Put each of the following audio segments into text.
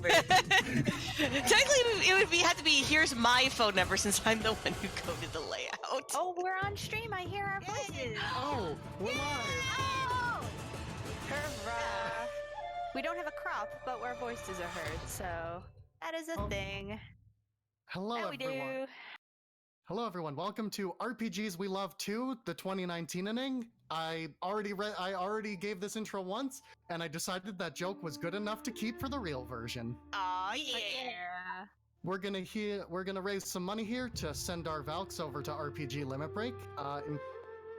Technically, it would have to be, here's my phone number since I'm the one who coded the layout. Oh, we're on stream. I hear our voices. Oh, we're live. Oh! Hurrah! We don't have a crop, but our voices are heard, so that is a thing. Hello, That we everyone. do. Hello, everyone. Welcome to RPGs We Love 2, the 2019 inning. I already gave this intro once, and I decided that joke was good enough to keep for the real version. Aw, Yeah. We're gonna raise some money here to send our Valks over to RPG Limit Break.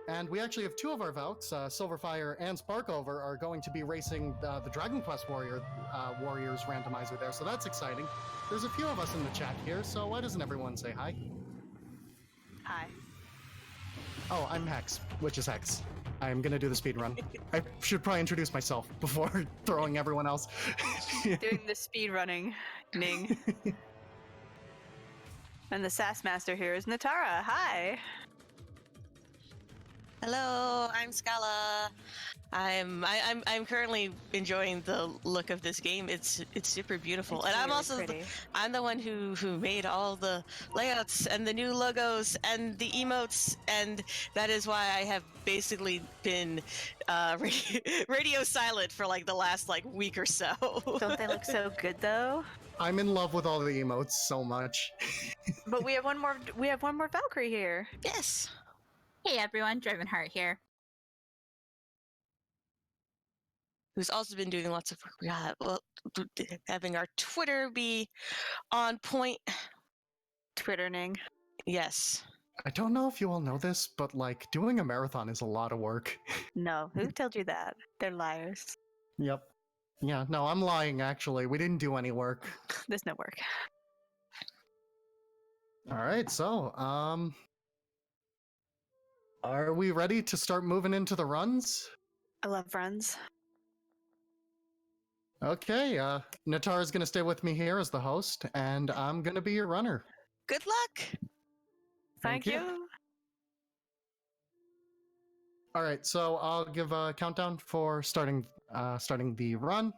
And we actually have two of our Valks, Silverfire and Sparkover, are going to be racing the Dragon Quest Warriors randomizer there, so that's exciting. There's a few of us in the chat here, so why doesn't everyone say hi? Hi. Oh, I'm Hex, which is Hex. I'm gonna do the speed run. I should probably introduce myself before throwing everyone else. Doing the speed running. Ning. And the Sass Master here is Natara. Hi. Hello, I'm Scala. I'm currently enjoying the look of this game. It's super beautiful, It's and I'm really also pretty. I'm the one who made all the layouts and the new logos and the emotes, and that is why I have basically been radio silent for like the last week or so. Don't they look so good though? I'm in love with all the emotes so much. But we have one more. We have one more Valkyrie here. Yes. Hey everyone, Drivenheart here. Who's also been doing lots of work. We got having our Twitter be on point. Twitterning. Yes. I don't know if you all know this, but doing a marathon is a lot of work. No, who told you that? They're liars. Yep. Yeah, no, I'm lying actually. We didn't do any work. There's no work. Alright, so, are we ready to start moving into the runs? I love runs. Okay, Natara's gonna stay with me here as the host, and I'm gonna be your runner. Good luck. Thank you. Alright, so I'll give a countdown for starting the run.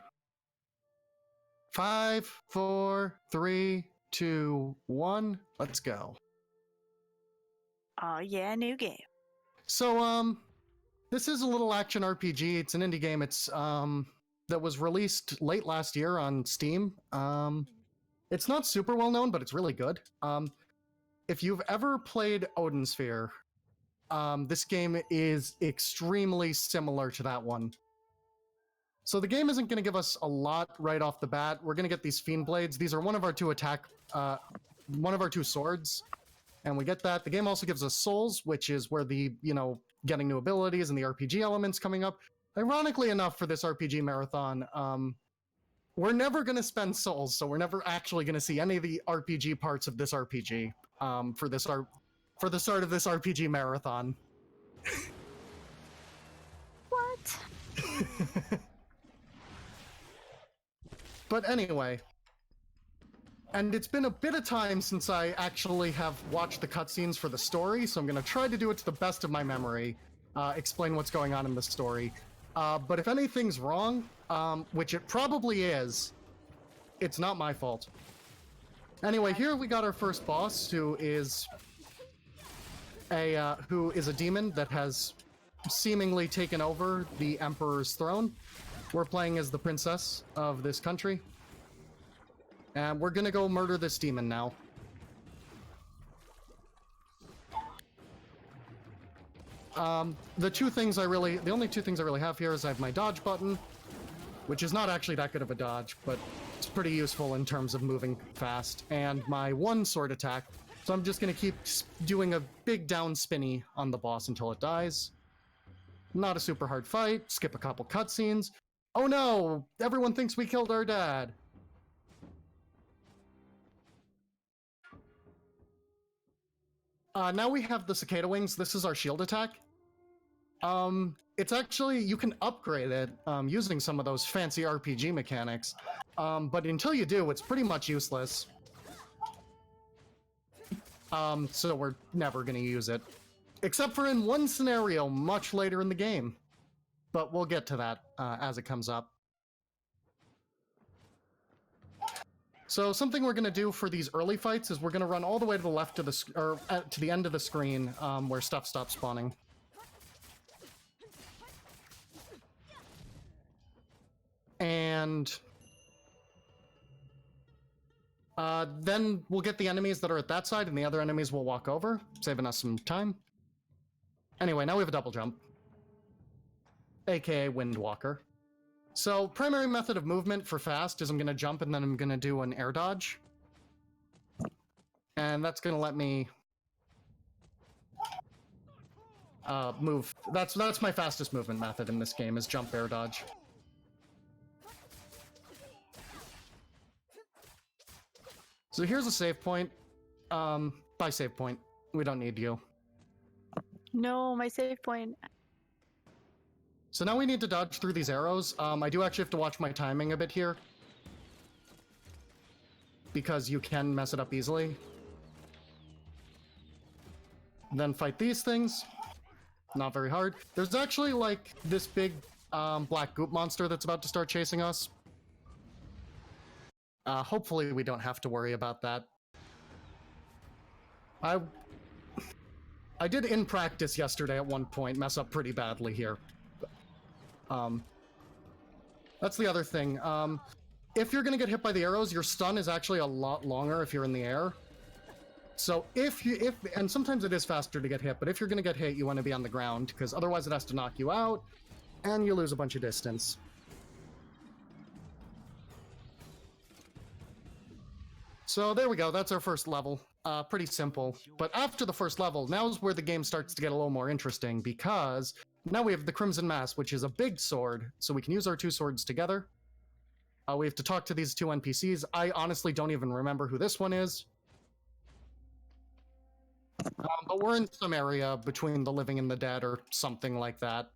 5, 4, 3, 2, 1, let's go. Oh yeah, new game. So, this is a little action RPG. It's an indie game. It's, that was released late last year on Steam. It's not super well known, but it's really good. If you've ever played Odin Sphere, this game is extremely similar to that one. So the game isn't going to give us a lot right off the bat. We're going to get these Fiend Blades. These are one of our two swords. And we get that. The game also gives us souls, which is where the, getting new abilities and the RPG elements coming up. Ironically enough, for this RPG marathon, we're never going to spend souls, so we're never actually going to see any of the RPG parts of this RPG for the start of this RPG marathon. What? But anyway, and it's been a bit of time since I actually have watched the cutscenes for the story, so I'm going to try to do it to the best of my memory, explain what's going on in the story. But if anything's wrong, which it probably is, it's not my fault. Anyway, here we got our first boss, who is a demon that has seemingly taken over the Emperor's throne. We're playing as the princess of this country. And we're gonna go murder this demon now. The only two things I really have here is I have my dodge button, which is not actually that good of a dodge, but it's pretty useful in terms of moving fast, and my one sword attack. So I'm just gonna keep doing a big down spinny on the boss until it dies. Not a super hard fight, skip a couple cutscenes. Oh no! Everyone thinks we killed our dad! Now we have the cicada wings. This is our shield attack. It's actually, you can upgrade it using some of those fancy RPG mechanics. But until you do, it's pretty much useless. So we're never gonna use it. Except for in one scenario much later in the game. But we'll get to that as it comes up. So something we're going to do for these early fights is we're going to run all the way to the left of the to the end of the screen where stuff stops spawning. And then we'll get the enemies that are at that side, and the other enemies will walk over, saving us some time. Anyway, now we have a double jump, aka Windwalker. So primary method of movement for fast is I'm going to jump and then I'm going to do an air dodge. And that's going to let me move. That's my fastest movement method in this game, is jump, air dodge. So here's a save point. By save point, we don't need you. No, my save point. So now we need to dodge through these arrows. I do actually have to watch my timing a bit here, because you can mess it up easily. Then fight these things. Not very hard. There's actually like this big black goop monster that's about to start chasing us. Hopefully we don't have to worry about that. I did in practice yesterday at one point mess up pretty badly here. That's the other thing. If you're gonna get hit by the arrows, your stun is actually a lot longer if you're in the air. So and sometimes it is faster to get hit, but if you're gonna get hit, you want to be on the ground, because otherwise it has to knock you out, and you lose a bunch of distance. So there we go, that's our first level. Pretty simple. But after the first level, now's where the game starts to get a little more interesting, because now we have the Crimson Mass, which is a big sword, so we can use our two swords together. We have to talk to these two NPCs. I honestly don't even remember who this one is. But we're in some area between the living and the dead or something like that.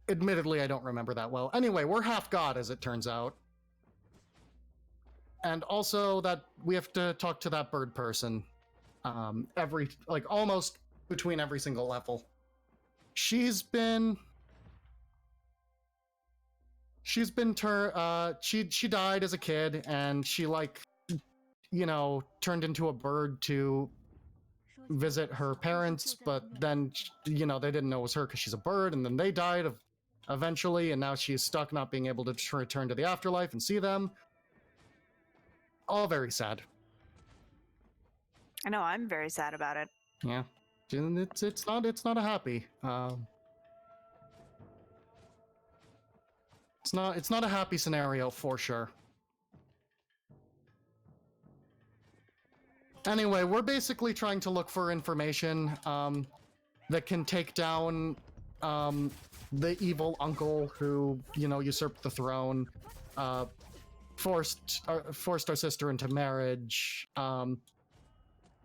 Admittedly, I don't remember that well. Anyway, we're half god, as it turns out. And also that we have to talk to that bird person almost between every single level. She died as a kid, and she turned into a bird to visit her parents, but then they didn't know it was her because she's a bird, and then they died eventually, and now she's stuck not being able to return to the afterlife and see them. All very sad. I know, I'm very sad about it. Yeah, it's not a happy. It's not a happy scenario for sure. Anyway, we're basically trying to look for information that can take down the evil uncle who usurped the throne, forced our sister into marriage,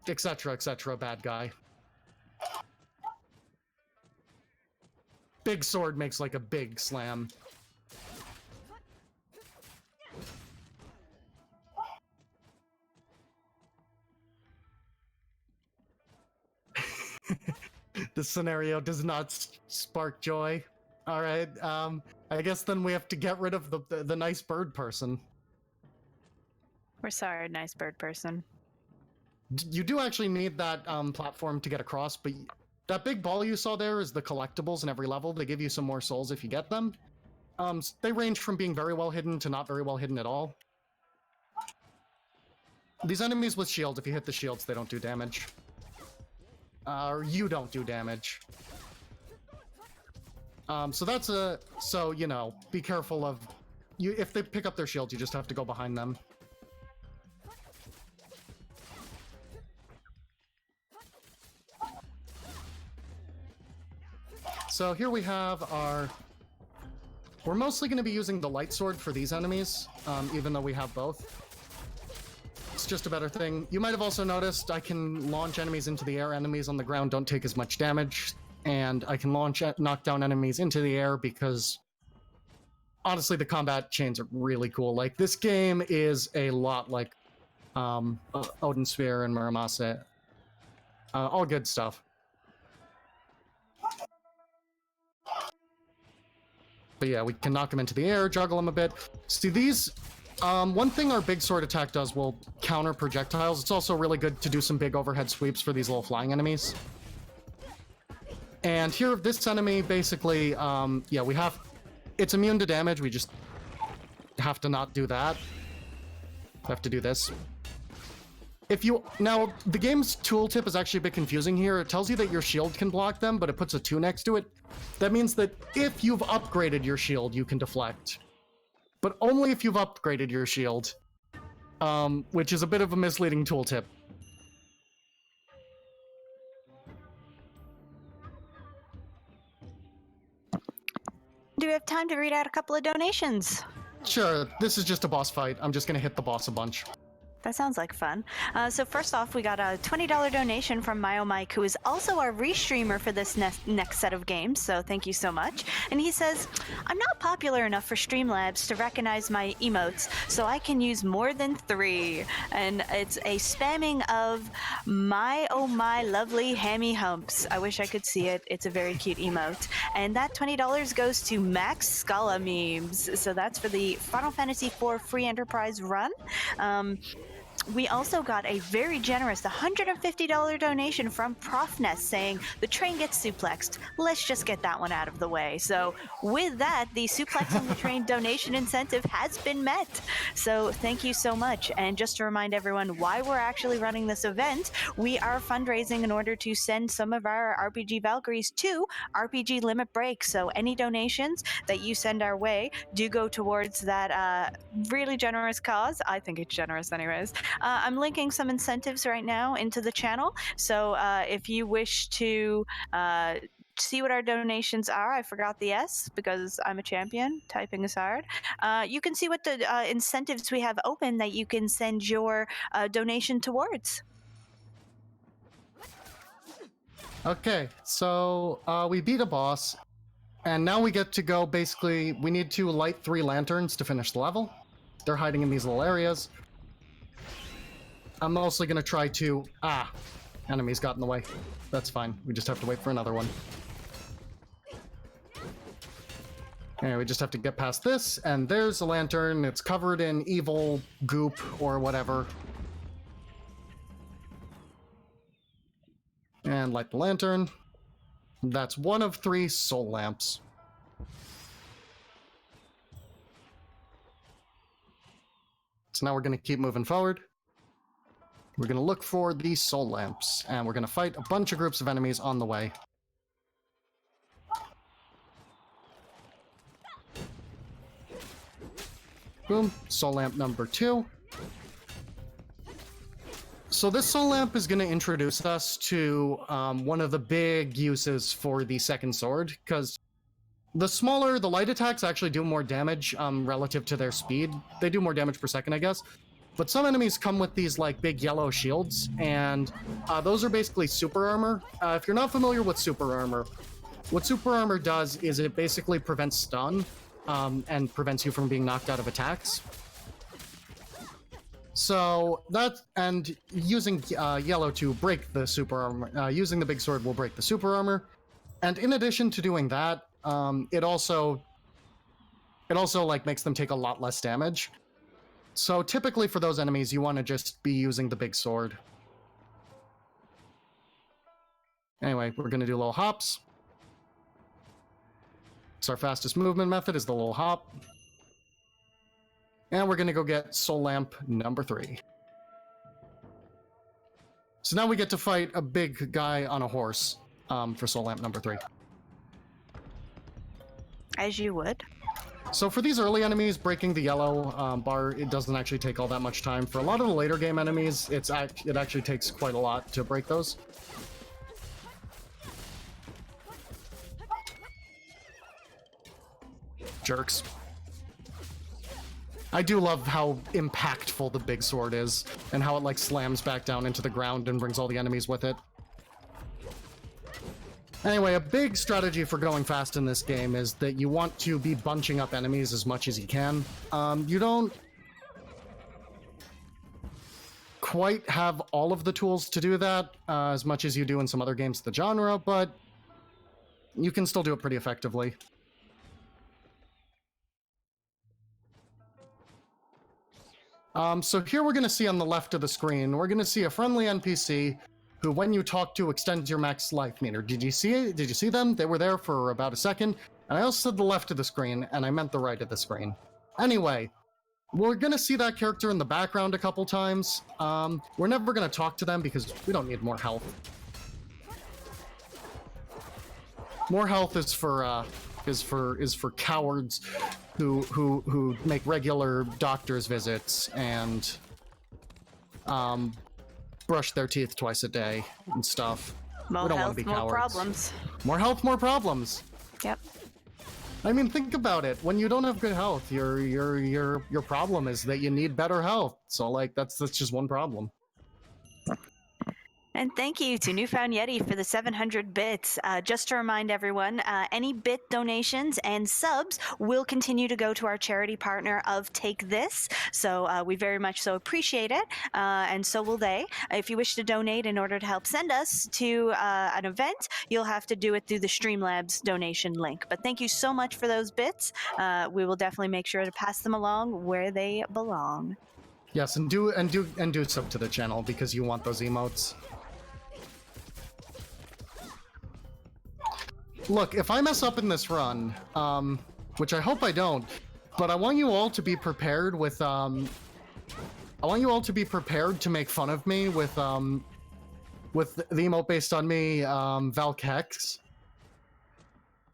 etc., etc. Bad guy. Big sword makes like a big slam. This scenario does not spark joy. All right, I guess then we have to get rid of the nice bird person. We're sorry, nice bird person. You do actually need that platform to get across, but that big ball you saw there is the collectibles in every level. They give you some more souls if you get them. They range from being very well hidden to not very well hidden at all. These enemies with shields, if you hit the shields, they don't do damage. Or you don't do damage. So be careful of if they pick up their shields, you just have to go behind them. So here we have we're mostly going to be using the light sword for these enemies, even though we have both. It's just a better thing. You might have also noticed I can launch enemies into the air. Enemies on the ground don't take as much damage. And I can knock down enemies into the air because, honestly, the combat chains are really cool. Like, this game is a lot like Odin Sphere and Muramasa. All good stuff. But yeah, we can knock them into the air, juggle them a bit. See, these One thing our big sword attack does will counter projectiles. It's also really good to do some big overhead sweeps for these little flying enemies. And here, this enemy basically, yeah, we have... It's immune to damage, we just have to not do that. We have to do this. If you... Now, the game's tooltip is actually a bit confusing here. It tells you that your shield can block them, but it puts a 2 next to it. That means that if you've upgraded your shield, you can deflect. But only if you've upgraded your shield. Which is a bit of a misleading tooltip. Do we have time to read out a couple of donations? Sure, this is just a boss fight. I'm just gonna hit the boss a bunch. That sounds like fun. So first off, we got a $20 donation from Mike, who is also our restreamer for this next set of games, so thank you so much. And he says, I'm not popular enough for Streamlabs to recognize my emotes, so I can use more than 3. And it's a spamming of my, oh my lovely hammy humps. I wish I could see it. It's a very cute emote. And that $20 goes to Max Scala Memes. So that's for the Final Fantasy IV Free Enterprise run. We also got a very generous $150 donation from Profnest saying, the train gets suplexed. Let's just get that one out of the way. So with that, the suplexing the train donation incentive has been met. So thank you so much. And just to remind everyone why we're actually running this event, we are fundraising in order to send some of our RPG Valkyries to RPG Limit Break. So any donations that you send our way do go towards that really generous cause. I think it's generous anyways. I'm linking some incentives right now into the channel, so if you wish to see what our donations are, I forgot the S because I'm a champion, typing is hard. You can see what the incentives we have open that you can send your donation towards. Okay, so we beat a boss, and now we get to go, basically, we need to light 3 lanterns to finish the level. They're hiding in these little areas. I'm mostly going to try to... enemies got in the way. That's fine. We just have to wait for another one. Anyway, we just have to get past this, and there's a lantern. It's covered in evil goop or whatever. And light the lantern. That's 1 of 3 soul lamps. So now we're going to keep moving forward. We're going to look for these soul lamps, and we're going to fight a bunch of groups of enemies on the way. Boom, soul lamp number 2. So this soul lamp is going to introduce us to one of the big uses for the second sword, because the light attacks actually do more damage relative to their speed. They do more damage per second, I guess. But some enemies come with these like big yellow shields, and those are basically super armor. If you're not familiar with super armor, what super armor does is it basically prevents stun and prevents you from being knocked out of attacks. So that, and using yellow to break the super armor, using the big sword will break the super armor. And in addition to doing that, it also like makes them take a lot less damage. So typically for those enemies, you want to just be using the big sword. Anyway, we're going to do little hops. It's our fastest movement method, is the little hop. And we're going to go get soul lamp number 3. So now we get to fight a big guy on a horse for soul lamp number 3. As you would. So for these early enemies, breaking the yellow bar, it doesn't actually take all that much time. For a lot of the later game enemies, it actually takes quite a lot to break those. Jerks. I do love how impactful the big sword is, and how it like slams back down into the ground and brings all the enemies with it. Anyway, a big strategy for going fast in this game is that you want to be bunching up enemies as much as you can. You don't quite have all of the tools to do that, as much as you do in some other games of the genre, but you can still do it pretty effectively. So here we're going to see on the left of the screen, we're going to see a friendly NPC who, when you talk to, extends your max life meter. Did you see it? Did you see them? They were there for about a second. And I also said the left of the screen, and I meant the right of the screen. Anyway, we're going to see that character in the background a couple times. We're never going to talk to them because we don't need more health. More health is for cowards who make regular doctor's visits and brush their teeth twice a day and stuff. More we don't want health, to be more cowards. problems. More health, more problems. Yep. I mean, think about it. When you don't have good health, your problem is that you need better health. So like that's just one problem. And thank you to Newfound Yeti for the 700 bits. Just to remind everyone, any bit donations and subs will continue to go to our charity partner of Take This. So we very much so appreciate it, and so will they. If you wish to donate in order to help send us to an event, you'll have to do it through the Streamlabs donation link. But thank you so much for those bits. We will definitely make sure to pass them along where they belong. Yes, and do sub to the channel because you want those emotes. Look, if I mess up in this run, which I hope I don't, but I want you all to be prepared with, I want you all to be prepared to make fun of me with the emote based on me, Valkex.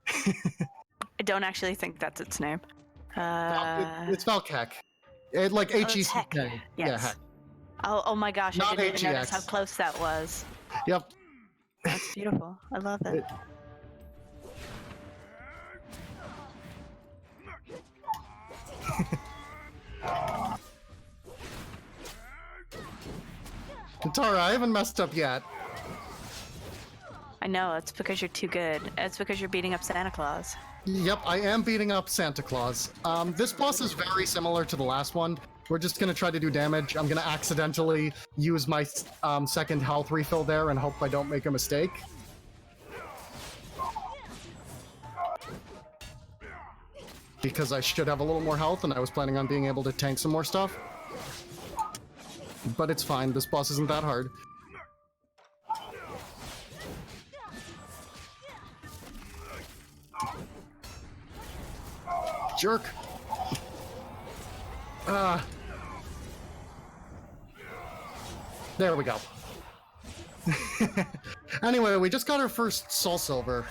I don't actually think that's its name. It's Valkek. Like H-E-C-K. Heck. Yes. Yeah, heck. Oh my gosh, Not I didn't even notice H-E-X. how close that was. Yep. That's beautiful. I love it. Tara, I haven't messed up yet. I know, it's because you're too good. It's because you're beating up Santa Claus. Yep, I am beating up Santa Claus. This boss is very similar to the last one. We're just gonna try to do damage. I'm gonna accidentally use my second health refill there and hope I don't make a mistake. Because I should have a little more health and I was planning on being able to tank some more stuff. But it's fine, this boss isn't that hard. Jerk! There we go. Anyway, we just got our first Soul Silver.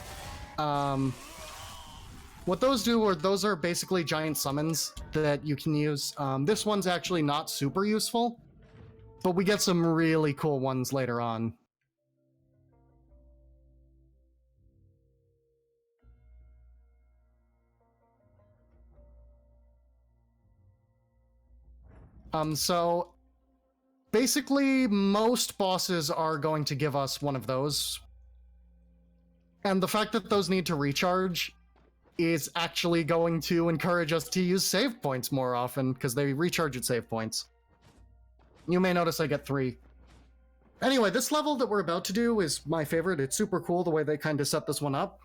What those do are those are basically giant summons that you can use. This one's actually not super useful, but we get some really cool ones later on. So basically most bosses are going to give us one of those. And the fact that those need to recharge is actually going to encourage us to use save points more often because they recharge at save points. You may notice I get 3. Anyway, this level that we're about to do is my favorite. It's super cool the way they kind of set this one up.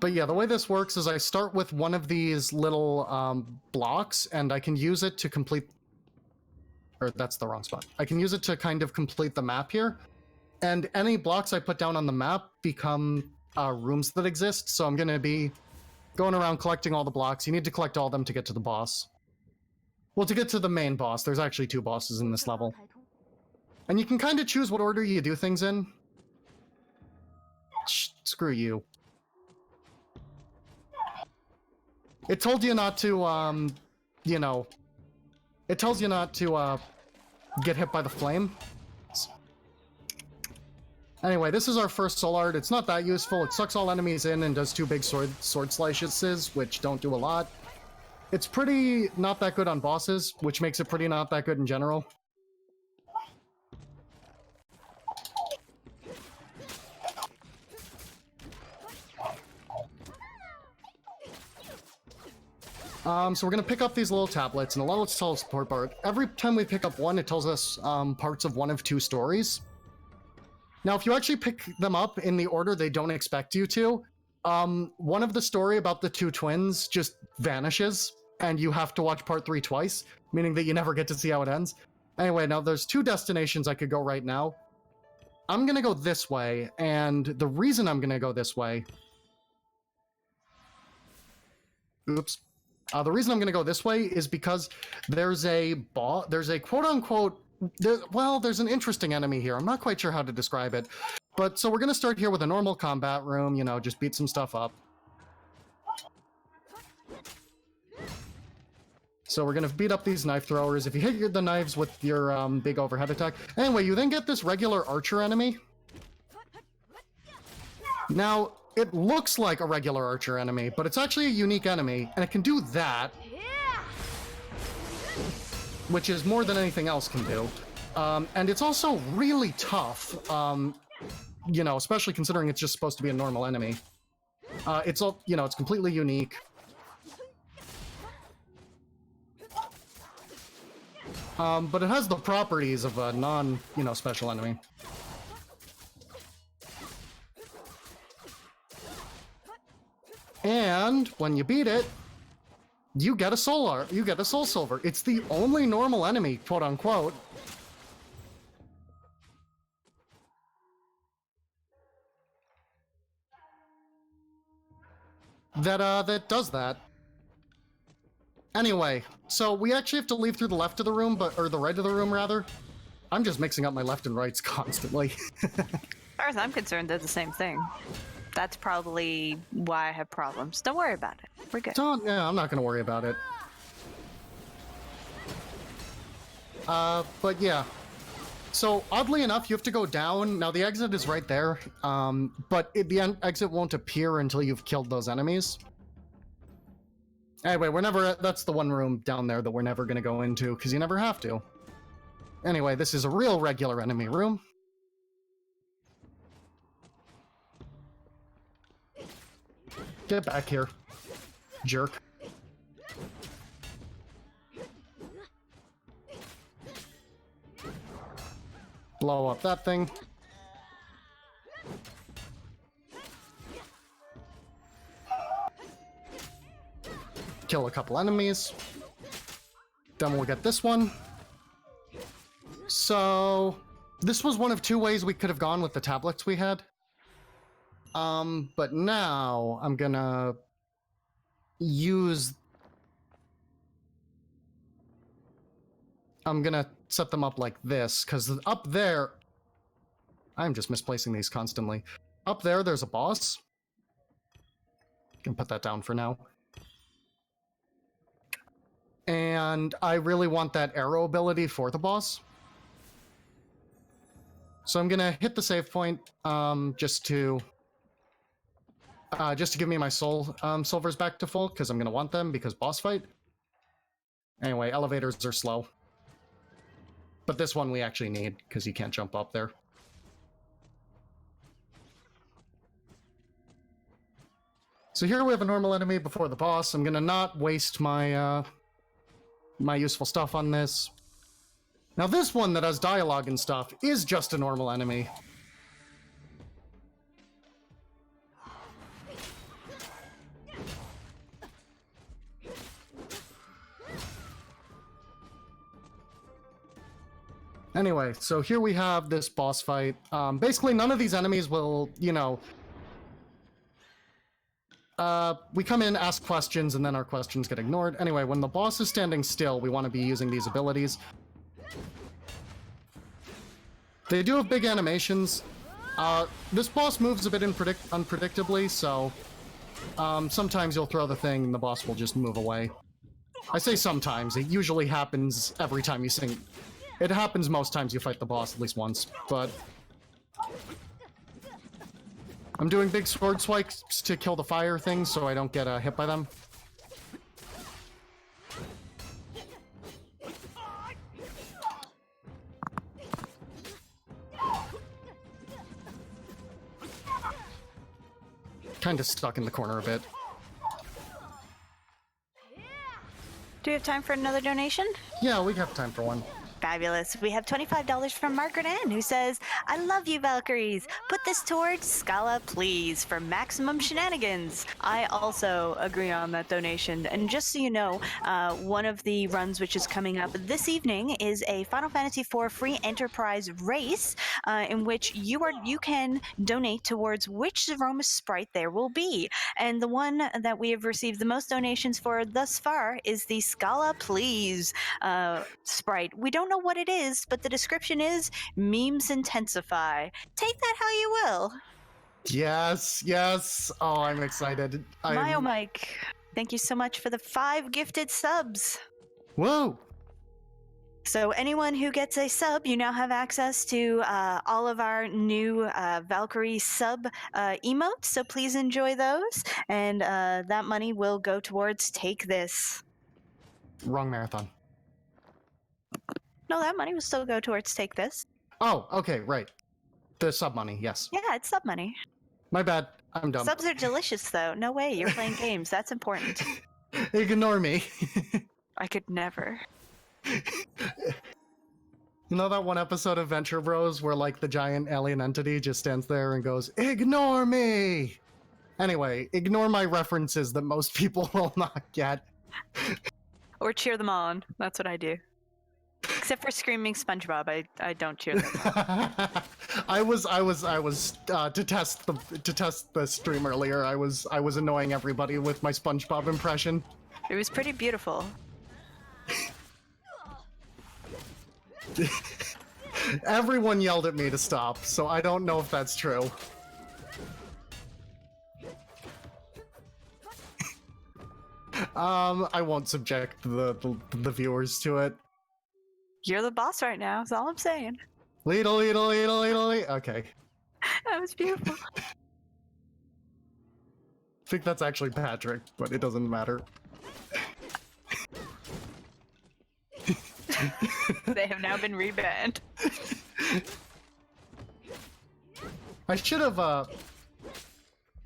But yeah, the way this works is I start with one of these little blocks, and I can use it to complete... Or that's the wrong spot. I can use it to kind of complete the map here. And any blocks I put down on the map become rooms that exist, so I'm going to be going around collecting all the blocks. You need to collect all of them to get to the boss. Well, to get to the main boss. There's actually 2 bosses in this level. And you can kind of choose what order you do things in. Screw you. It told you not to, you know... It tells you not to, get hit by the flame. Anyway, this is our first soul art. It's not that useful. It sucks all enemies in and does 2 big sword slices, which don't do a lot. It's pretty not that good on bosses, which makes it pretty not that good in general. So we're going to pick up these little tablets, and the levels tell us support bar. Every time we pick up one, it tells us parts of one of two stories. Now, if you actually pick them up in the order they don't expect you to, one of the story about the two twins just vanishes, and you have to watch part 3 twice, meaning that you never get to see how it ends. Anyway, now there's 2 destinations I could go right now. I'm going to go this way, and the reason I'm going to go this way... Oops. The reason I'm going to go this way is because there's a quote-unquote... there's an interesting enemy here. I'm not quite sure how to describe it. But, so we're going to start here with a normal combat room, you know, just beat some stuff up. So we're going to beat up these knife throwers. If you hit the knives with your big overhead attack... Anyway, you then get this regular archer enemy. Now, it looks like a regular archer enemy, but it's actually a unique enemy, and it can do that. Which is more than anything else can do. And it's also really tough, you know, especially considering it's just supposed to be a normal enemy. It's all, you know, it's completely unique. But it has the properties of a non, you know, special enemy. And when you beat it, you get a soul silver. It's the only normal enemy, quote unquote. That does that. Anyway, so we actually have to leave through the left of the room, or the right of the room, rather. I'm just mixing up my left and rights constantly. As far as I'm concerned, they're the same thing. That's probably why I have problems. Don't worry about it. We're good. Yeah, I'm not going to worry about it. But yeah. So, oddly enough, you have to go down. Now, the exit is right there, but the exit won't appear until you've killed those enemies. Anyway, that's the one room down there that we're never going to go into, because you never have to. Anyway, this is a real regular enemy room. Get back here, jerk. Blow up that thing. Kill a couple enemies. Then we'll get this one. So, this was one of 2 ways we could have gone with the tablets we had. But now I'm gonna set them up like this, because up there... I'm just misplacing these constantly. Up there's a boss. Can put that down for now. And I really want that arrow ability for the boss. So I'm gonna hit the save point, just to give me my soul silvers back to full, because I'm gonna want them, because boss fight. Anyway, elevators are slow. But this one we actually need, because you can't jump up there. So here we have a normal enemy before the boss. I'm gonna not waste my my useful stuff on this. Now this one that has dialogue and stuff is just a normal enemy. Anyway, so here we have this boss fight. Basically, none of these enemies will, you know... we come in, ask questions, and then our questions get ignored. Anyway, when the boss is standing still, we want to be using these abilities. They do have big animations. This boss moves a bit unpredictably, so... sometimes you'll throw the thing, and the boss will just move away. I say sometimes. It usually happens every time you sing... It happens most times you fight the boss at least once, but... I'm doing big sword swipes to kill the fire things so I don't get hit by them. Kinda stuck in the corner a bit. Do we have time for another donation? Yeah, we have time for one. Fabulous. We have $25 from Margaret Ann, who says, I love you, Valkyries. Put this towards Scala, please, for maximum shenanigans. I also agree on that donation. And just so you know, one of the runs which is coming up this evening is a Final Fantasy IV free enterprise race in which you can donate towards which Zeromus sprite there will be. And the one that we have received the most donations for thus far is the Scala Please sprite. We don't know what it is, but the description is memes intensify. Take that how you will. Yes, yes. Oh, I'm excited. Myo Mike, thank you so much for the 5 gifted subs. Whoa! So anyone who gets a sub, you now have access to all of our new Valkyrie sub emotes, so please enjoy those, and that money will go towards Take This. Wrong marathon. No, that money will still go towards Take This. Oh, okay, right. The sub money, yes. Yeah, it's sub money. My bad. I'm dumb. Subs are delicious, though. No way, you're playing games. That's important. Ignore me. I could never. You know that one episode of Venture Bros where like the giant alien entity just stands there and goes, "Ignore me." Anyway, ignore my references that most people will not get. Or cheer them on. That's what I do. Except for screaming SpongeBob, I don't cheer them on. I was to test the stream earlier. I was annoying everybody with my SpongeBob impression. It was pretty beautiful. Everyone yelled at me to stop, so I don't know if that's true. I won't subject the viewers to it. You're the boss right now, is all I'm saying. Ladle, ladle, ladle, ladle, ladle. Okay. That was beautiful. I think that's actually Patrick, but it doesn't matter. They have now been rebanned. I should have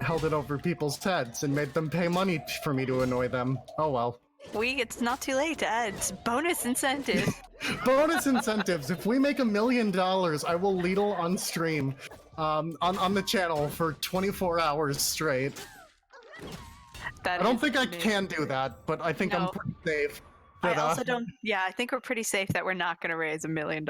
held it over people's heads and made them pay money for me to annoy them. Oh well. It's not too late to add bonus incentive. Bonus incentives. If we make $1 million, I will Lidl on stream on the channel for 24 hours straight. I don't think I can do that, but I think I'm pretty safe. I also don't. Yeah, I think we're pretty safe that we're not going to raise $1 million.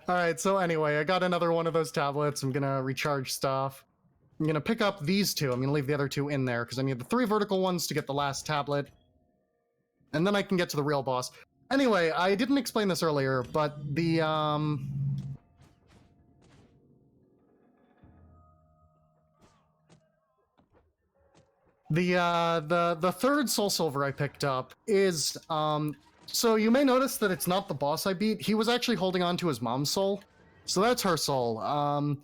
Alright, so anyway, I got another one of those tablets. I'm gonna recharge stuff. I'm gonna pick up these two. I'm gonna leave the other two in there, because I need the 3 vertical ones to get the last tablet. And then I can get to the real boss. Anyway, I didn't explain this earlier, but the third Soul Silver I picked up is so you may notice that it's not the boss I beat. He was actually holding on to his mom's soul. So that's her soul.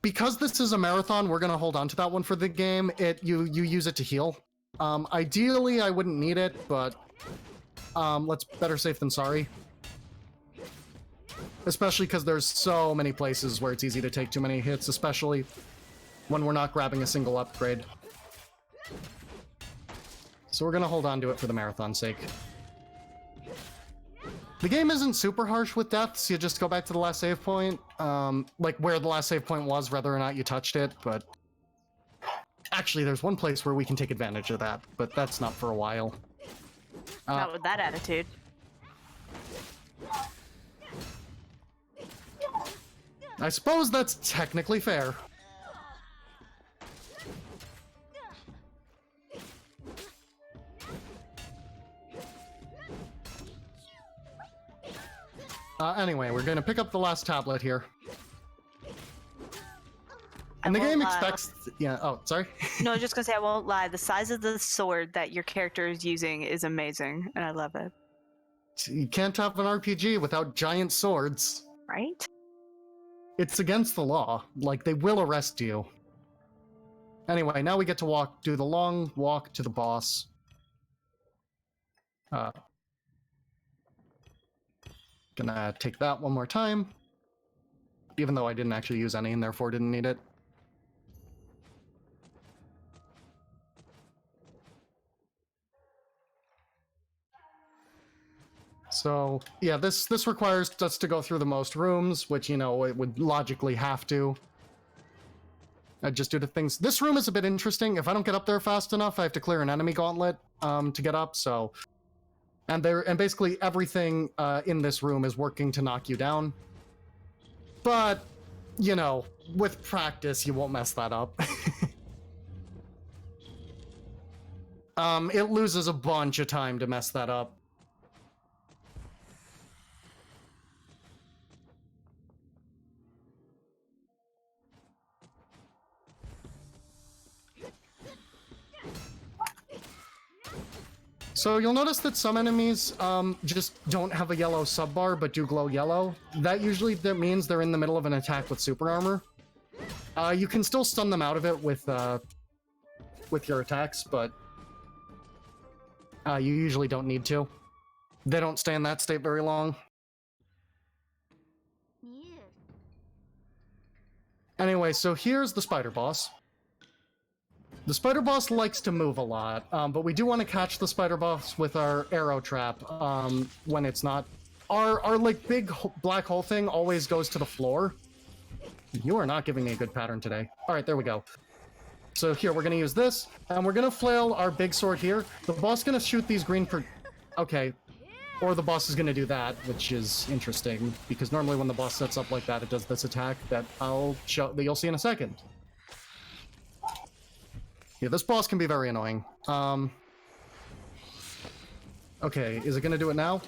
Because this is a marathon, we're gonna hold on to that one for the game. You use it to heal. Ideally I wouldn't need it, but let's better safe than sorry. Especially because there's so many places where it's easy to take too many hits, especially when we're not grabbing a single upgrade. So we're gonna hold on to it for the marathon's sake. The game isn't super harsh with deaths. You just go back to the last save point, like where the last save point was, whether or not you touched it, but... Actually, there's one place where we can take advantage of that, but that's not for a while. Not with that attitude. I suppose that's technically fair. Anyway, we're gonna pick up the last tablet here. And the game expects... Yeah, oh, sorry? No, I was just gonna say, I won't lie. The size of the sword that your character is using is amazing, and I love it. You can't have an RPG without giant swords. Right? It's against the law. Like, they will arrest you. Anyway, now we get to do the long walk to the boss. Gonna take that one more time. Even though I didn't actually use any and therefore didn't need it. So yeah, this requires us to go through the most rooms, which, you know, it would logically have to. Just due to things. This room is a bit interesting. If I don't get up there fast enough, I have to clear an enemy gauntlet to get up. So, and basically everything in this room is working to knock you down. But, you know, with practice, you won't mess that up. It loses a bunch of time to mess that up. So you'll notice that some enemies just don't have a yellow subbar, but do glow yellow. That means they're in the middle of an attack with super armor. You can still stun them out of it with your attacks, but you usually don't need to. They don't stay in that state very long. Anyway, so here's the spider boss. The spider boss likes to move a lot, but we do want to catch the spider boss with our arrow trap when it's not. Our like big black hole thing always goes to the floor. You are not giving me a good pattern today. All right, there we go. So here, we're going to use this, and we're going to flail our big sword here. The boss is going to shoot these green Okay. Or the boss is going to do that, which is interesting, because normally when the boss sets up like that, it does this attack that that you'll see in a second. Yeah, this boss can be very annoying. Okay, is it going to do it now?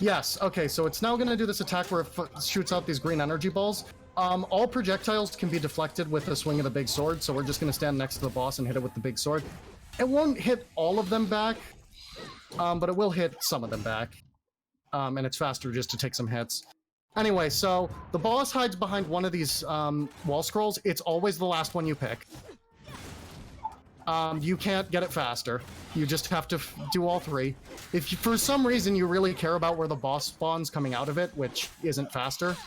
Yes, okay, so it's now going to do this attack where it shoots out these green energy balls. All projectiles can be deflected with a swing of the big sword, so we're just going to stand next to the boss and hit it with the big sword. It won't hit all of them back, but it will hit some of them back. And it's faster just to take some hits. Anyway, so the boss hides behind one of these wall scrolls. It's always the last one you pick. You can't get it faster. You just have to do all three. If for some reason you really care about where the boss spawns coming out of it, which isn't faster,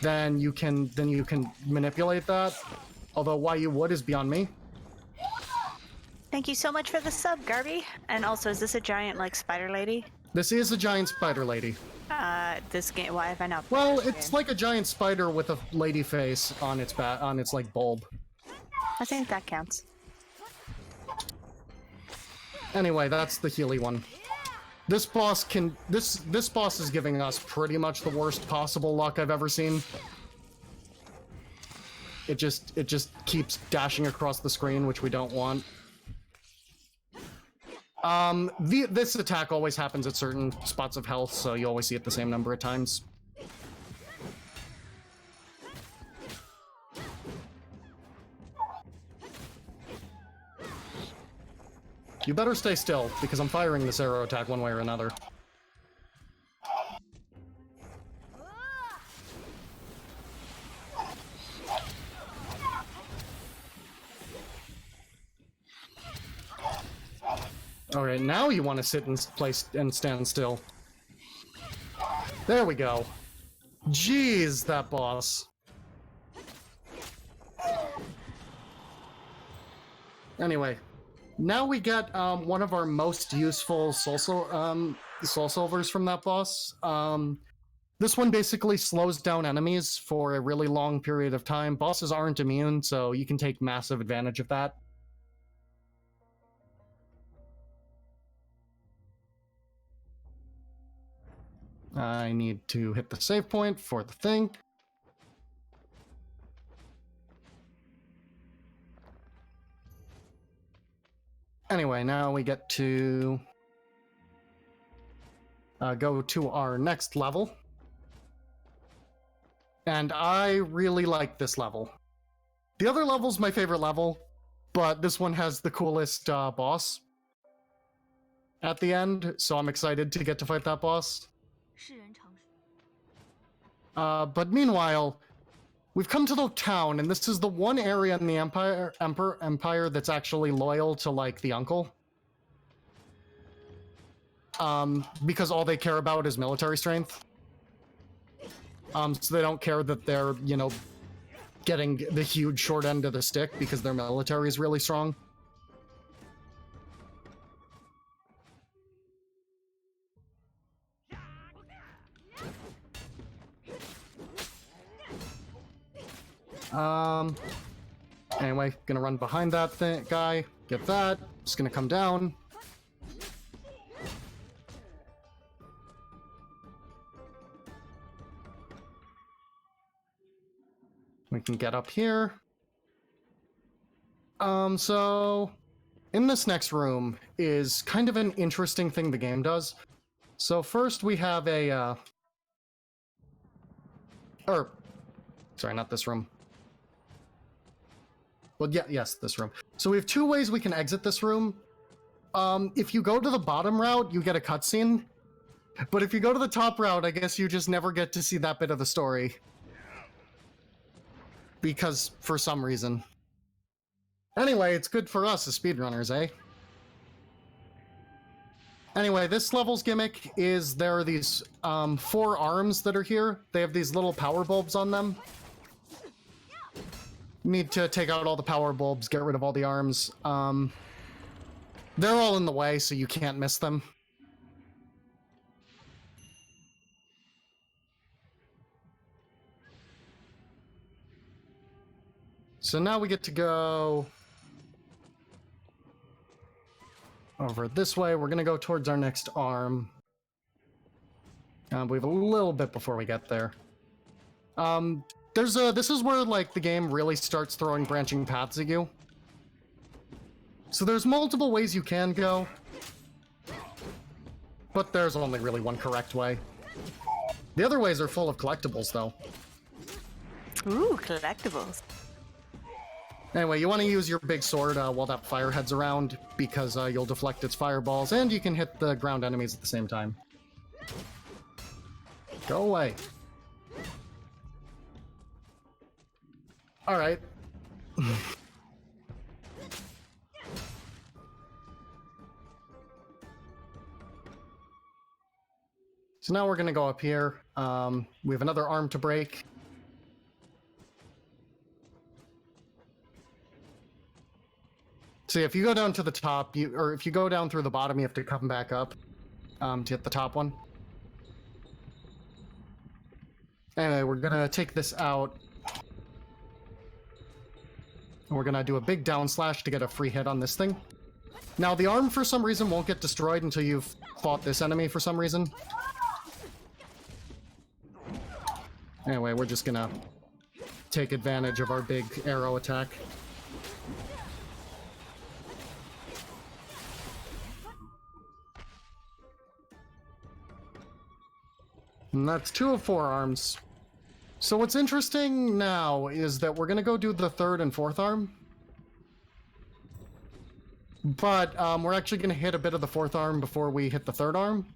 then you can manipulate that. Although why you would is beyond me. Thank you so much for the sub, Garby. And also, is this a giant, like, spider lady? This is a giant spider lady. This game, why have I not played Well, this it's game? like a giant spider with a lady face on its like bulb. I think that counts. Anyway, that's the Healy one. This boss this boss is giving us pretty much the worst possible luck I've ever seen. It just keeps dashing across the screen, which we don't want. This attack always happens at certain spots of health, so you always see it the same number of times. You better stay still, because I'm firing this arrow attack one way or another. Alright, now you want to sit in place and stand still. There we go. Jeez, that boss. Anyway, now we get one of our most useful soul silvers from that boss. This one basically slows down enemies for a really long period of time. Bosses aren't immune, so you can take massive advantage of that. I need to hit the save point for the thing. Anyway, now we get to go to our next level. And I really like this level. The other level's my favorite level, but this one has the coolest boss at the end, so I'm excited to get to fight that boss. But meanwhile, we've come to the town, and this is the one area in the Empire that's actually loyal to, like, the uncle. Because all they care about is military strength. So they don't care that they're, you know, getting the huge short end of the stick because their military is really strong. Anyway, gonna run behind that guy. Get that. Just gonna come down. We can get up here. So in this next room is kind of an interesting thing the game does. So first we have a, sorry, not this room. Well, yeah, yes, this room. So we have two ways we can exit this room. If you go to the bottom route, you get a cutscene. But if you go to the top route, I guess you just never get to see that bit of the story. Because, for some reason. Anyway, it's good for us as speedrunners, eh? Anyway, this level's gimmick is there are these 4 arms that are here. They have these little power bulbs on them. Need to take out all the power bulbs, get rid of all the arms. They're all in the way, so you can't miss them. So now we get to go over this way. We're gonna go towards our next arm. We have a little bit before we get there. This is where, like, the game really starts throwing branching paths at you. So there's multiple ways you can go, but there's only really one correct way. The other ways are full of collectibles, though. Ooh, collectibles. Anyway, you want to use your big sword while that fire heads around, because you'll deflect its fireballs, and you can hit the ground enemies at the same time. Go away. Alright. So now we're going to go up here. We have another arm to break. See, if you go down to the top, or if you go down through the bottom, you have to come back up to hit the top one. Anyway, we're gonna take this out. And we're gonna do a big down slash to get a free hit on this thing. Now, the arm, for some reason, won't get destroyed until you've fought this enemy for some reason. Anyway, we're just gonna take advantage of our big arrow attack. And that's 2 of 4 arms. So what's interesting now is that we're going to go do the 3rd and 4th arm. But we're actually going to hit a bit of the 4th arm before we hit the 3rd arm.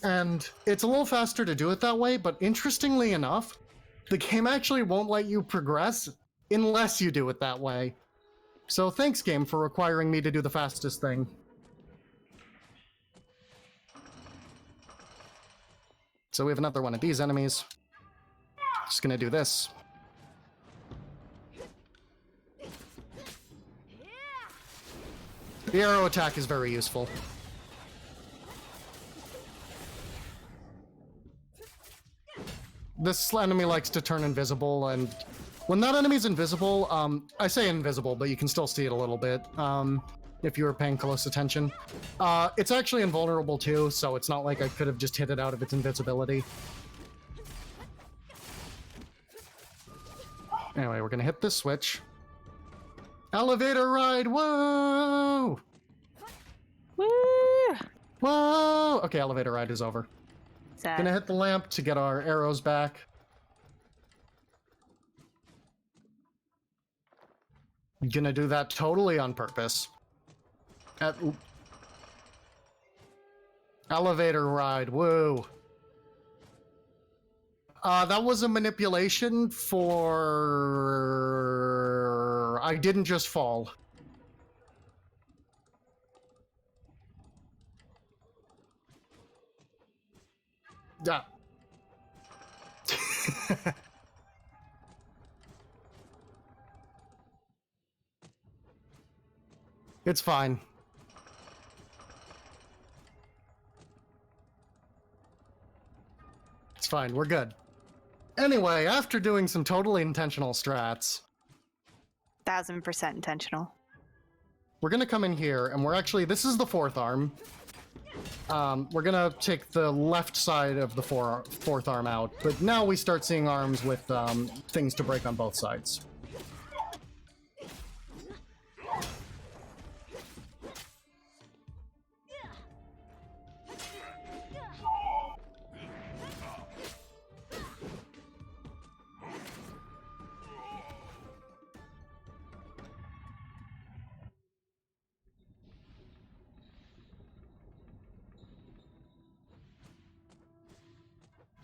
And it's a little faster to do it that way, but interestingly enough, the game actually won't let you progress unless you do it that way. So thanks, game, for requiring me to do the fastest thing. So we have another one of these enemies. Just gonna do this. The arrow attack is very useful. This enemy likes to turn invisible, and when that enemy's invisible, I say invisible, but you can still see it a little bit, if you were paying close attention. It's actually invulnerable too, so it's not like I could have just hit it out of its invisibility. Anyway, we're gonna hit this switch. Elevator ride, whoa! Woo! Whoa! Okay, elevator ride is over. Sad. Gonna hit the lamp to get our arrows back. Gonna do that totally on purpose. Elevator ride, woo. That was a manipulation for... I didn't just fall. Yeah. It's fine. It's fine, we're good. Anyway, after doing some totally intentional strats, 1000% intentional. we're gonna come in here, and we're actually, this is the fourth arm. We're gonna take the left side of the fourth arm out, but now we start seeing arms with things to break on both sides.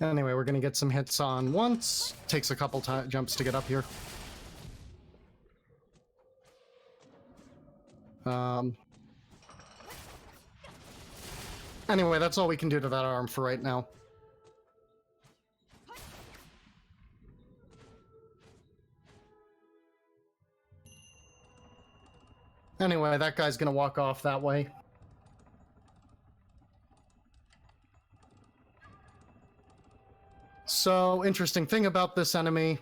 Anyway, we're gonna get some hits on once. Takes a couple jumps to get up here. Anyway, that's all we can do to that arm for right now. Anyway, that guy's gonna walk off that way. So, interesting thing about this enemy,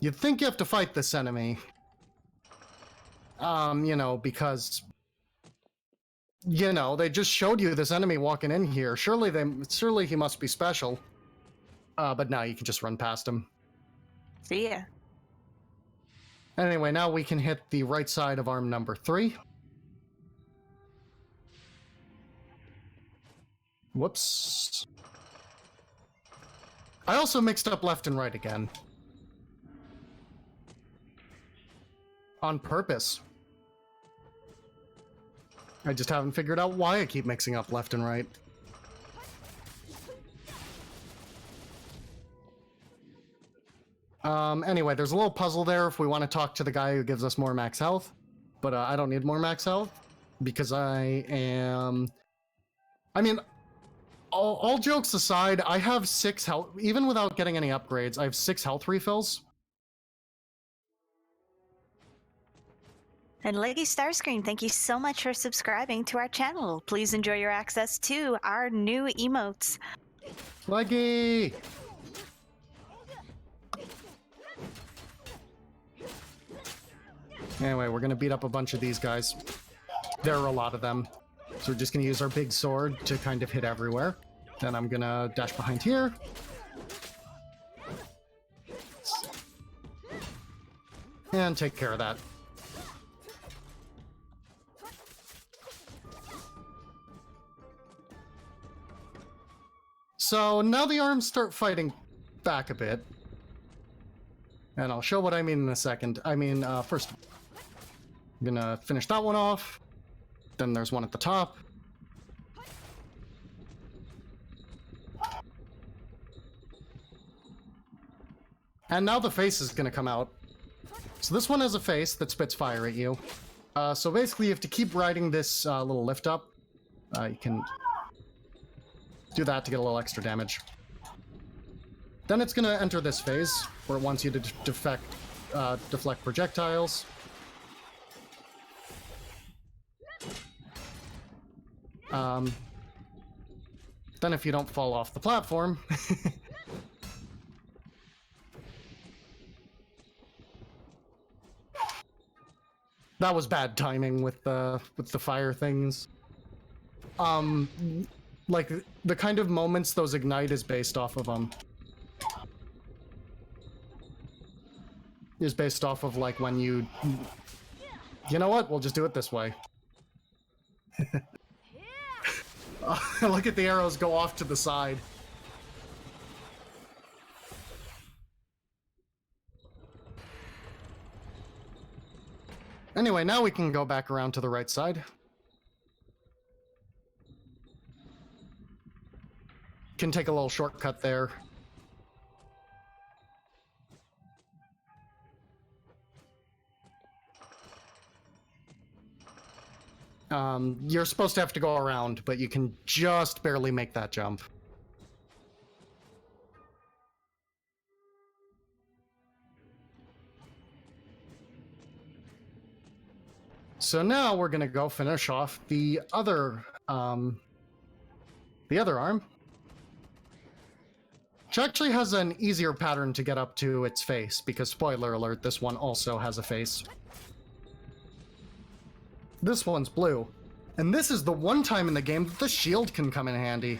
you'd think you have to fight this enemy. You know, because, you know, they just showed you this enemy walking in here. Surely he must be special. But now you can just run past him. See ya. Anyway, now we can hit the right side of arm number 3. Whoops. I also mixed up left and right again. On purpose. I just haven't figured out why I keep mixing up left and right. Anyway, there's a little puzzle there if we want to talk to the guy who gives us more max health. But I don't need more max health because I am... I mean, all jokes aside, I have 6 health... Even without getting any upgrades, I have 6 health refills. And Leggy Starscreen, thank you so much for subscribing to our channel. Please enjoy your access to our new emotes. Leggy! Anyway, we're gonna beat up a bunch of these guys. There are a lot of them. So we're just gonna use our big sword to kind of hit everywhere. Then I'm gonna dash behind here. And take care of that. So now the arms start fighting back a bit. And I'll show what I mean in a second. I mean, first, I'm gonna finish that one off. Then there's one at the top. And now the face is gonna come out. So this one has a face that spits fire at you. So basically you have to keep riding this little lift up. You can do that to get a little extra damage. Then it's gonna enter this phase, where it wants you to deflect projectiles. Then if you don't fall off the platform... That was bad timing with the fire things. Like, the kind of moments those ignite is based off of, is based off of, like, when you... You know what? We'll just do it this way. Look at the arrows go off to the side. Anyway, now we can go back around to the right side. Can take a little shortcut there. You're supposed to have to go around, but you can just barely make that jump. So now we're gonna go finish off the other arm. She actually has an easier pattern to get up to its face, because spoiler alert, this one also has a face. This one's blue. And this is the one time in the game that the shield can come in handy.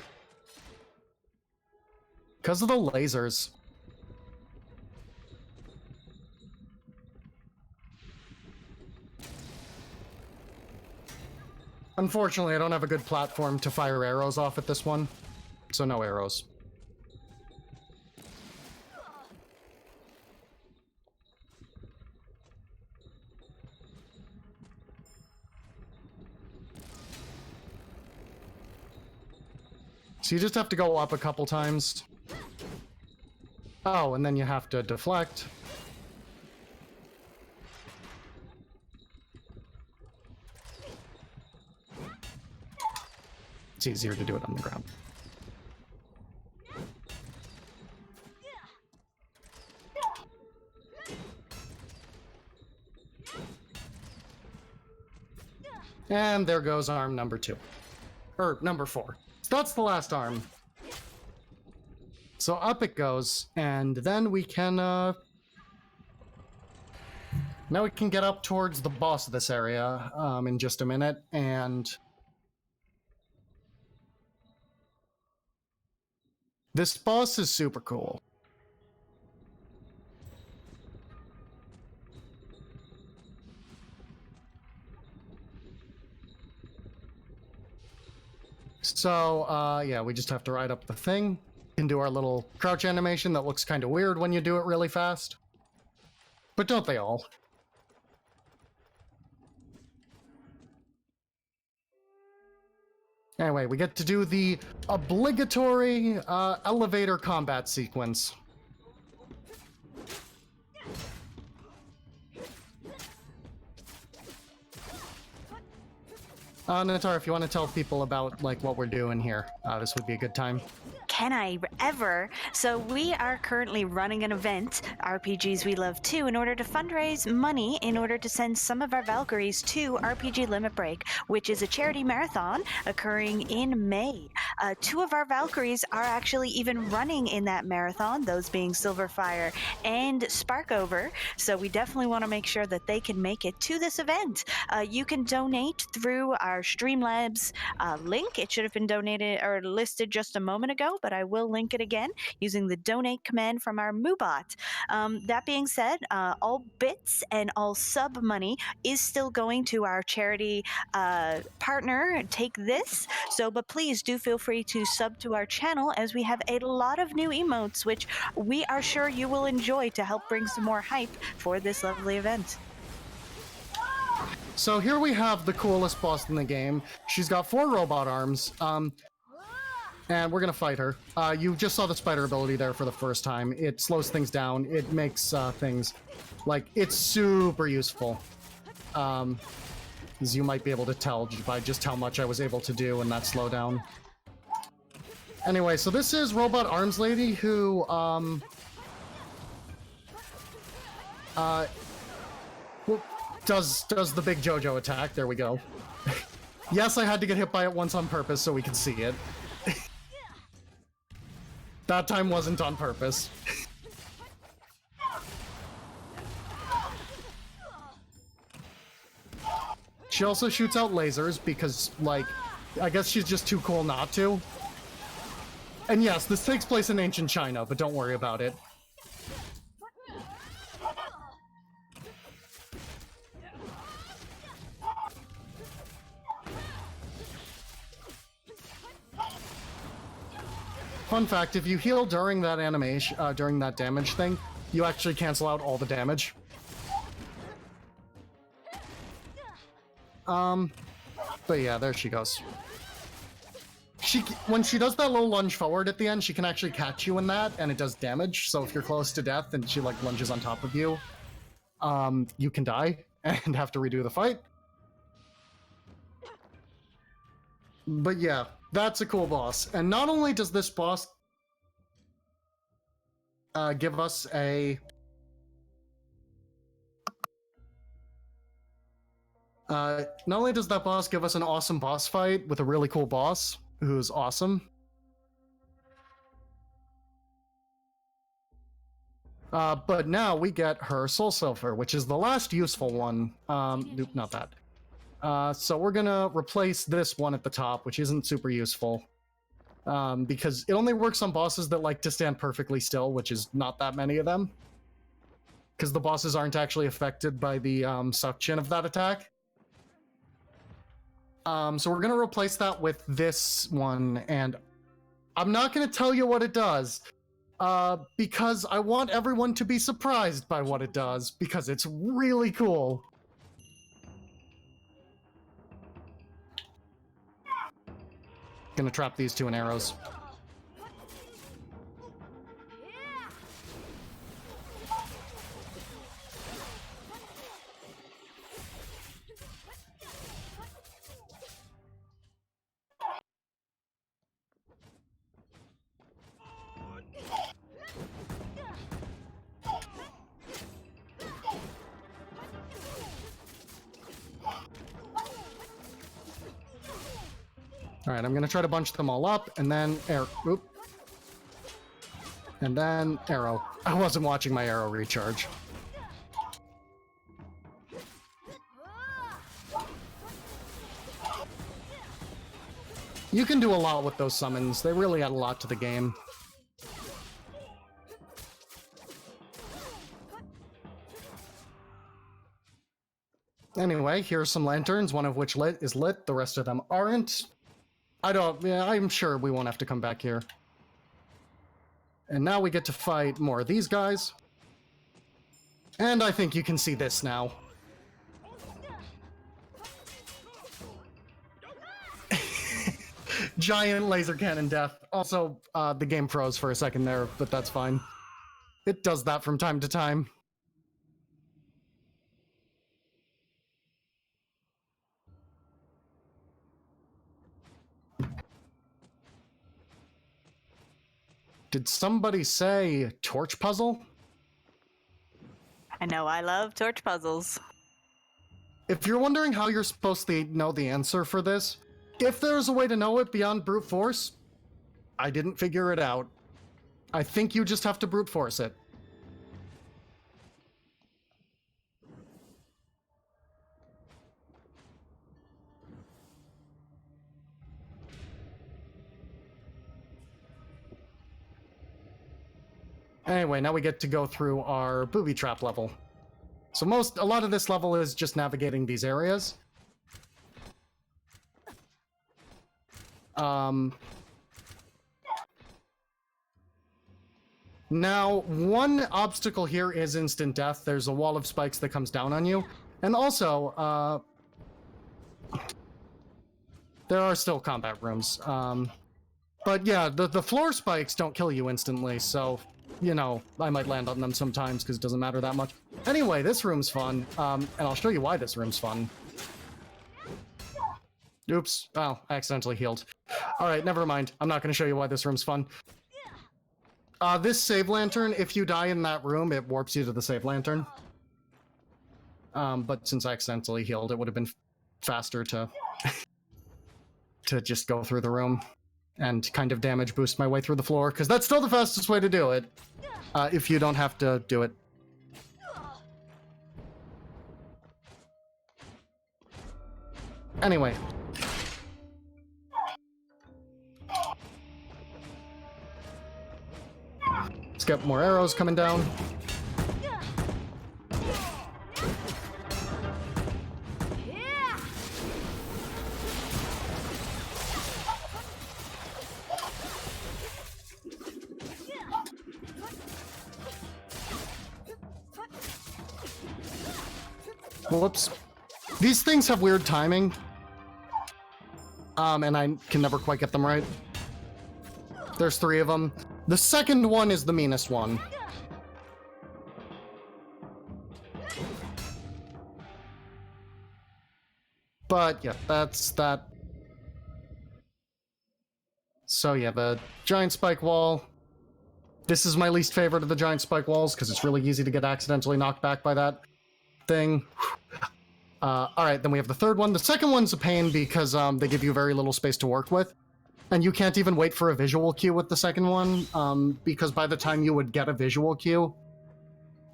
Because of the lasers. Unfortunately, I don't have a good platform to fire arrows off at this one, so no arrows. So you just have to go up a couple times. Oh, and then you have to deflect. It's easier to do it on the ground. And there goes arm number 2. Or number 4. So that's the last arm. So up it goes, and then we can, now we can get up towards the boss of this area, in just a minute, and this boss is super cool. So, yeah, we just have to ride up the thing. Can do our little crouch animation that looks kind of weird when you do it really fast. But don't they all? Anyway, we get to do the obligatory elevator combat sequence. Natar, if you want to tell people about like what we're doing here, this would be a good time. Can I ever? So we are currently running an event, RPGs We Love 2, in order to fundraise money in order to send some of our Valkyries to RPG Limit Break, which is a charity marathon occurring in May. 2 of our Valkyries are actually even running in that marathon, those being Silverfire and Sparkover, so we definitely want to make sure that they can make it to this event. You can donate through our Streamlabs link. It should have been donated or listed just a moment ago, but I will link it again using the donate command from our MooBot. That being said, all bits and all sub money is still going to our charity partner, Take This. So, but please do feel free to sub to our channel, as we have a lot of new emotes, which we are sure you will enjoy to help bring some more hype for this lovely event. So here we have the coolest boss in the game. She's got 4 robot arms, and we're gonna fight her. You just saw the spider ability there for the first time. It slows things down. It makes things, like, it's super useful. As you might be able to tell by just how much I was able to do in that slowdown. Anyway, so this is Robot Arms Lady, who, does the big JoJo attack. There we go. Yes, I had to get hit by it once on purpose so we could see it. That time wasn't on purpose. She also shoots out lasers because, like, I guess she's just too cool not to. And yes, this takes place in ancient China, but don't worry about it. Fun fact, if you heal during that animation, during that damage thing, you actually cancel out all the damage. But yeah, there she goes. When she does that little lunge forward at the end, she can actually catch you in that, and it does damage, so if you're close to death and she, like, lunges on top of you, you can die and have to redo the fight. But yeah, that's a cool boss. And not only does this boss give us a... not only does that boss give us an awesome boss fight with a really cool boss, who's awesome, But now we get her Soul Silver, which is the last useful one. Nope, not that. So we're gonna replace this one at the top, which isn't super useful. Because it only works on bosses that like to stand perfectly still, which is not that many of them. Because the bosses aren't actually affected by the suction of that attack. So we're gonna replace that with this one, and I'm not gonna tell you what it does. Because I want everyone to be surprised by what it does, because it's really cool. Gonna trap these two in arrows. All right, I'm gonna try to bunch them all up, and then oop, and then arrow. I wasn't watching my arrow recharge. You can do a lot with those summons. They really add a lot to the game. Anyway, here's some lanterns, one of which is lit, the rest of them aren't. I'm sure we won't have to come back here. And now we get to fight more of these guys. And I think you can see this now. Giant laser cannon death. Also, the game froze for a second there, but that's fine. It does that from time to time. Did somebody say torch puzzle? I know I love torch puzzles. If you're wondering how you're supposed to know the answer for this, if there's a way to know it beyond brute force, I didn't figure it out. I think you just have to brute force it. Anyway, now we get to go through our booby trap level. So a lot of this level is just navigating these areas. Now, one obstacle here is instant death. There's a wall of spikes that comes down on you. And also, there are still combat rooms. But yeah, the floor spikes don't kill you instantly, so, you know, I might land on them sometimes because it doesn't matter that much. Anyway, this room's fun, and I'll show you why this room's fun. Oops. Oh, I accidentally healed. Alright, never mind. I'm not going to show you why this room's fun. This save lantern, if you die in that room, it warps you to the save lantern. But since I accidentally healed, it would have been faster to to just go through the room and kind of damage boost my way through the floor, because that's still the fastest way to do it, if you don't have to do it. Anyway. Let's get more arrows coming down. Whoops. These things have weird timing. And I can never quite get them right. There's 3 of them. The second one is the meanest one. But yeah, that's that. So yeah, the giant spike wall. This is my least favorite of the giant spike walls because it's really easy to get accidentally knocked back by that thing. Alright, then we have the third one. The second one's a pain because they give you very little space to work with. And you can't even wait for a visual cue with the second one, because by the time you would get a visual cue,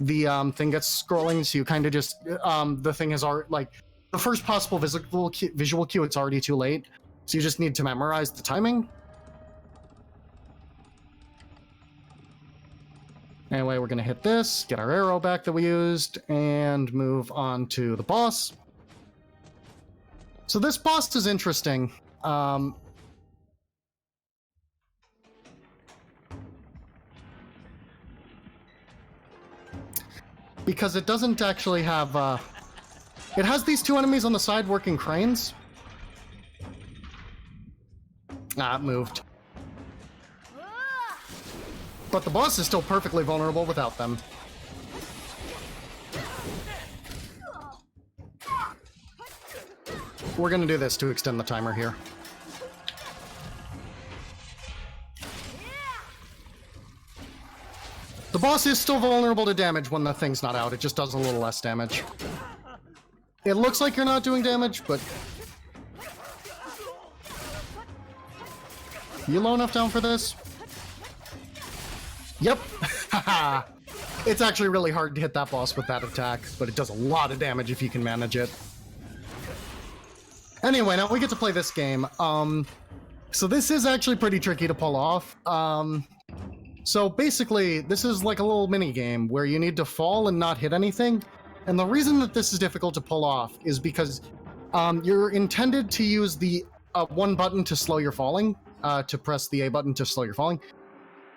the thing gets scrolling, so you kind of just the thing is already like the first possible visual cue. It's already too late, so you just need to memorize the timing. Anyway, we're gonna hit this, get our arrow back that we used, and move on to the boss. So this boss is interesting. Because it doesn't actually have, it has these two enemies on the side working cranes. Ah, it moved. But the boss is still perfectly vulnerable without them. We're gonna do this to extend the timer here. The boss is still vulnerable to damage when the thing's not out. It just does a little less damage. It looks like you're not doing damage, but... You low enough down for this? Yep. Haha. It's actually really hard to hit that boss with that attack, but it does a lot of damage if you can manage it. Anyway, now we get to play this game. So this is actually pretty tricky to pull off. So basically, this is like a little mini game where you need to fall and not hit anything. And the reason that this is difficult to pull off is because you're intended to use the one button to slow your falling, to press the A button to slow your falling.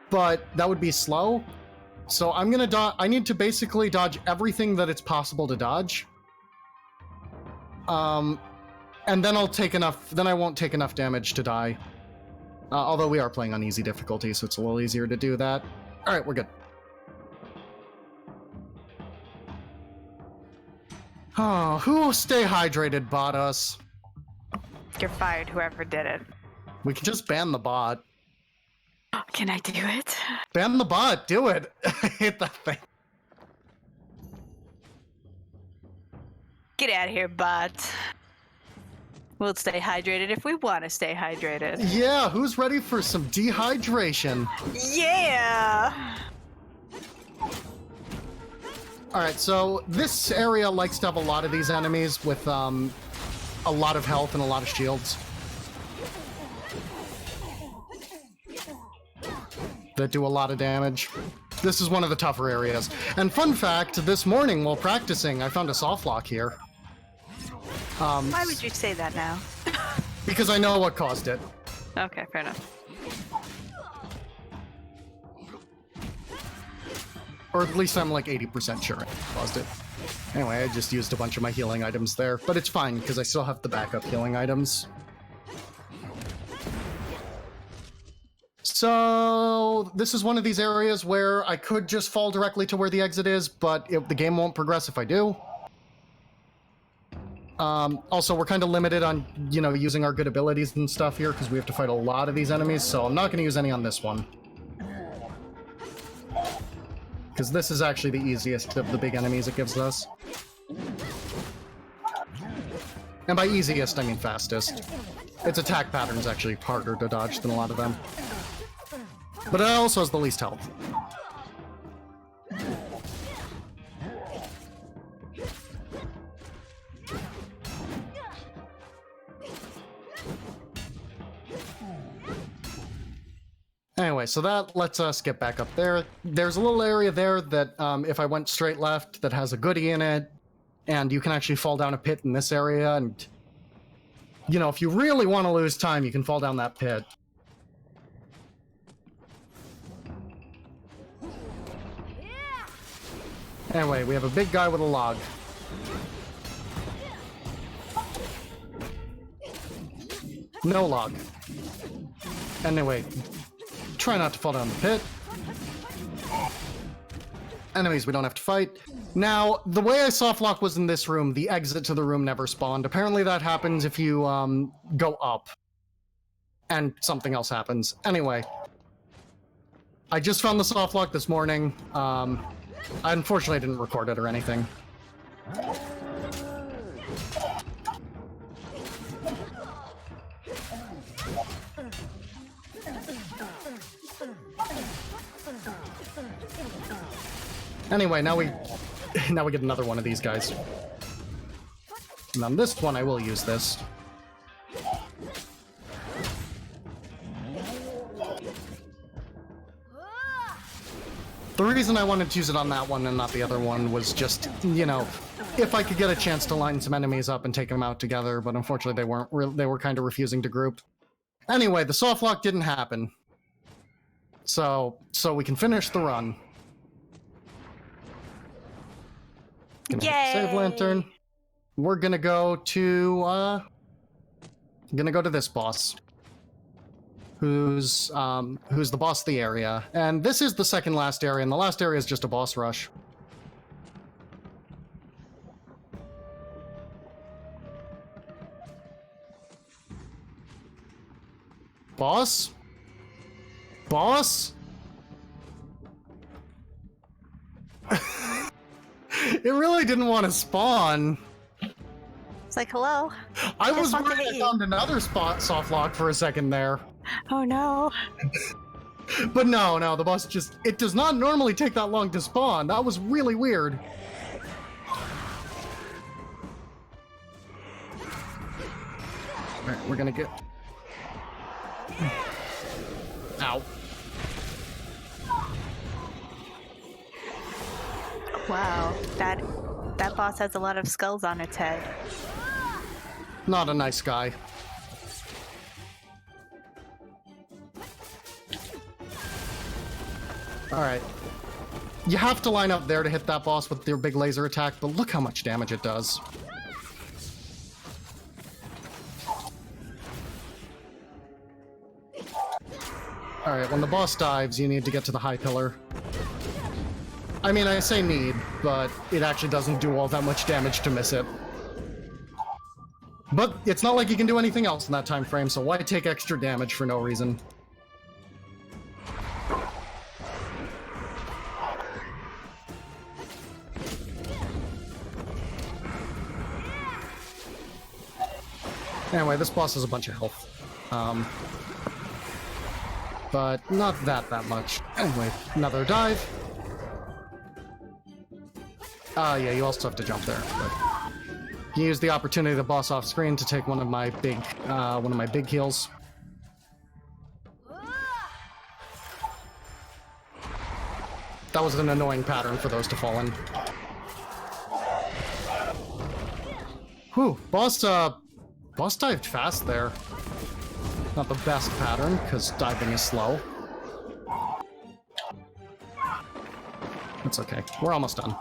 But that would be slow. So I'm gonna I need to basically dodge everything that it's possible to dodge. And then I won't take enough damage to die. Although we are playing on easy difficulty, so it's a little easier to do that. Alright, we're good. Oh, who stay hydrated bot us? You're fired, whoever did it. We can just ban the bot. Can I do it? Ban the bot, do it! Hit that thing. Get out of here, bot. We'll stay hydrated if we want to stay hydrated. Yeah, who's ready for some dehydration? Yeah! Alright, so this area likes to have a lot of these enemies with a lot of health and a lot of shields. That do a lot of damage. This is one of the tougher areas. And fun fact, this morning while practicing, I found a soft lock here. Why would you say that now? Because I know what caused it. Okay, fair enough. Or at least I'm like 80% sure it caused it. Anyway, I just used a bunch of my healing items there. But it's fine, because I still have the backup healing items. So, this is one of these areas where I could just fall directly to where the exit is, but the game won't progress if I do. Also, we're kind of limited on, using our good abilities and stuff here, because we have to fight a lot of these enemies, so I'm not going to use any on this one. Because this is actually the easiest of the big enemies it gives us. And by easiest, I mean fastest. Its attack pattern's actually harder to dodge than a lot of them. But it also has the least health. Anyway, so that lets us get back up there. There's a little area there that, if I went straight left, that has a goodie in it, and you can actually fall down a pit in this area, and, if you really want to lose time, you can fall down that pit. Anyway, we have a big guy with a log. No log. Anyway, try not to fall down the pit. Enemies we don't have to fight. Now, the way I soft lock was in this room, the exit to the room never spawned. Apparently that happens if you go up. And something else happens. Anyway. I just found the soft lock this morning. Unfortunately I didn't record it or anything. Anyway, now we get another one of these guys. And on this one, I will use this. The reason I wanted to use it on that one and not the other one was just, you know, if I could get a chance to line some enemies up and take them out together, but unfortunately they were kind of refusing to group. Anyway, the soft lock didn't happen. So we can finish the run. Gonna hit the save lantern. We're gonna go to this boss. Who's the boss of the area. And this is the second last area, and the last area is just a boss rush. Boss? Boss? It really didn't want to spawn. It's like, hello. I was want to worried hit I you. found another soft lock for a second there. Oh no. But no, the boss just... It does not normally take that long to spawn. That was really weird. Alright, we're gonna get... Ow. Wow. That boss has a lot of skulls on its head. Not a nice guy. Alright. You have to line up there to hit that boss with your big laser attack, but look how much damage it does. Alright, when the boss dives, you need to get to the high pillar. I mean, I say need, but it actually doesn't do all that much damage to miss it. But it's not like you can do anything else in that time frame, so why take extra damage for no reason? Anyway, this boss has a bunch of health. But not that much. Anyway, another dive. Yeah, you also have to jump there. But you use the opportunity of the boss off screen to take one of my big heals. That was an annoying pattern for those to fall in. Whew, boss dived fast there. Not the best pattern, because diving is slow. It's okay. We're almost done.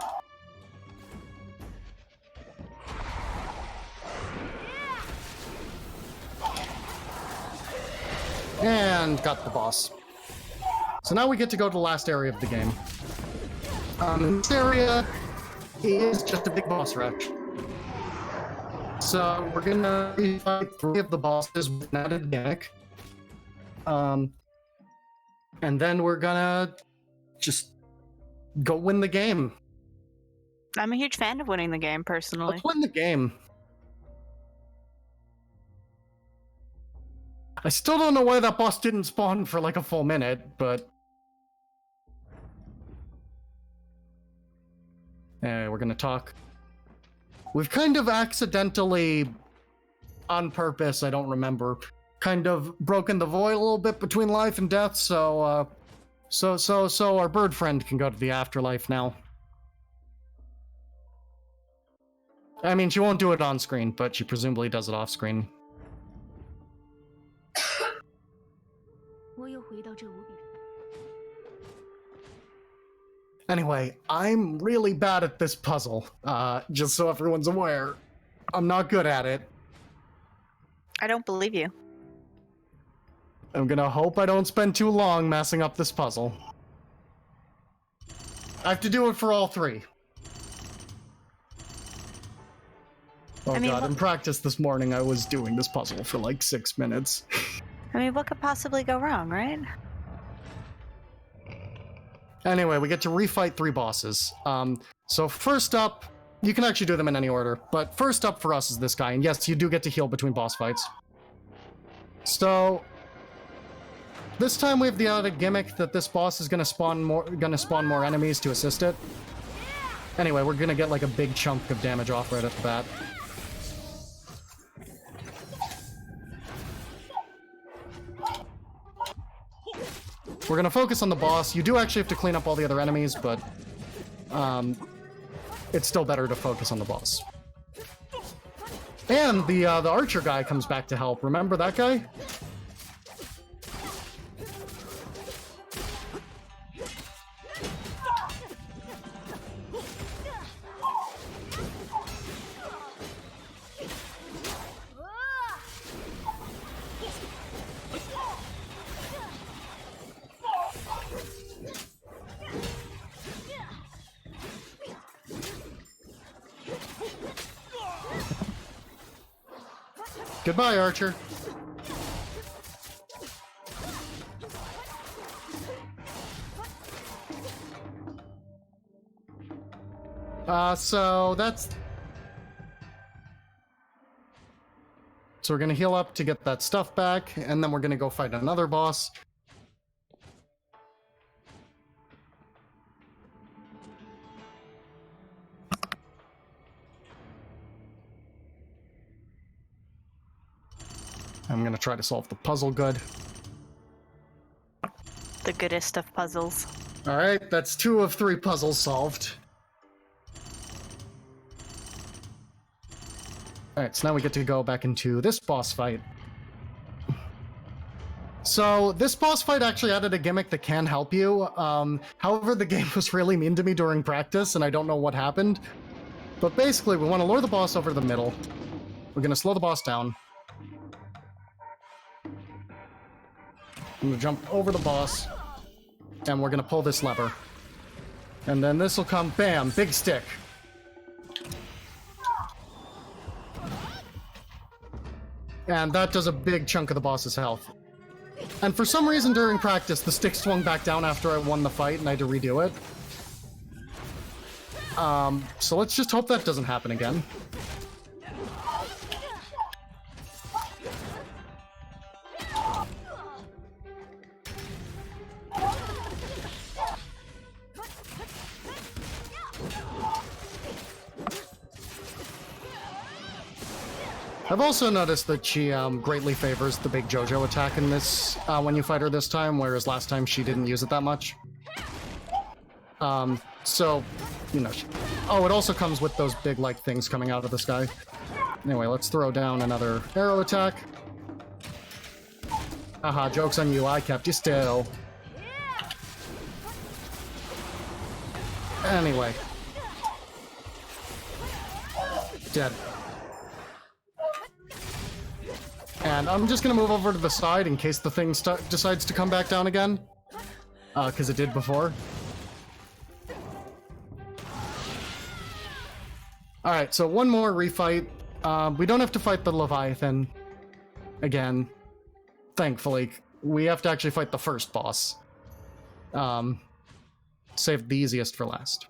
And got the boss. So now we get to go to the last area of the game. This area is just a big boss rush. So we're gonna fight 3 of the bosses with an added gimmick. And then we're gonna just go win the game. I'm a huge fan of winning the game, personally. Let's win the game. I still don't know why that boss didn't spawn for like a full minute, but... Anyway, we're gonna talk. We've kind of accidentally, on purpose, I don't remember, kind of broken the void a little bit between life and death, so our bird friend can go to the afterlife now. I mean, she won't do it on screen, but she presumably does it off screen. Anyway, I'm really bad at this puzzle, just so everyone's aware. I'm not good at it. I don't believe you. I'm gonna hope I don't spend too long messing up this puzzle. I have to do it for all 3. Oh god, in practice this morning I was doing this puzzle for like 6 minutes. I mean, what could possibly go wrong, right? Anyway, we get to refight 3 bosses. So first up, you can actually do them in any order, but first up for us is this guy, and yes, you do get to heal between boss fights. So this time we have the added gimmick that this boss is gonna spawn more enemies to assist it. Anyway, we're gonna get like a big chunk of damage off right at the bat. We're gonna focus on the boss. You do actually have to clean up all the other enemies, but it's still better to focus on the boss. And the archer guy comes back to help. Remember that guy? Goodbye, Archer. So that's... So we're gonna heal up to get that stuff back, and then we're gonna go fight another boss. I'm gonna try to solve the puzzle good. The goodest of puzzles. Alright, that's 2 of 3 puzzles solved. Alright, so now we get to go back into this boss fight. So, this boss fight actually added a gimmick that can help you. However, the game was really mean to me during practice, and I don't know what happened. But basically, we want to lure the boss over the middle. We're gonna slow the boss down. I'm gonna jump over the boss, and we're gonna pull this lever. And then this will come, bam, big stick. And that does a big chunk of the boss's health. And for some reason during practice, the stick swung back down after I won the fight and I had to redo it. So let's just hope that doesn't happen again. I've also noticed that she greatly favors the big JoJo attack in this when you fight her this time, whereas last time she didn't use it that much. So, you know... Oh, it also comes with those big, like, things coming out of the sky. Anyway, let's throw down another arrow attack. Haha, joke's on you, I kept you still. Anyway. Dead. And I'm just gonna move over to the side in case the thing decides to come back down again. Because it did before. Alright, so one more refight. We don't have to fight the Leviathan again. Thankfully. We have to actually fight the first boss. Save the easiest for last.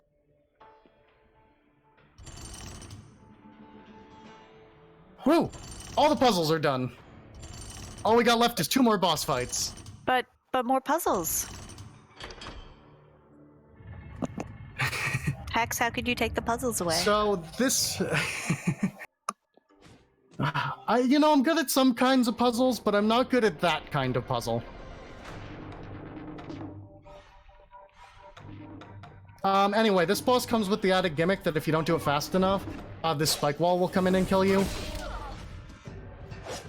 Woo! All the puzzles are done. All we got left is 2 more boss fights. But more puzzles. Hex, how could you take the puzzles away? So this... I'm good at some kinds of puzzles, but I'm not good at that kind of puzzle. Anyway, this boss comes with the added gimmick that if you don't do it fast enough, this spike wall will come in and kill you.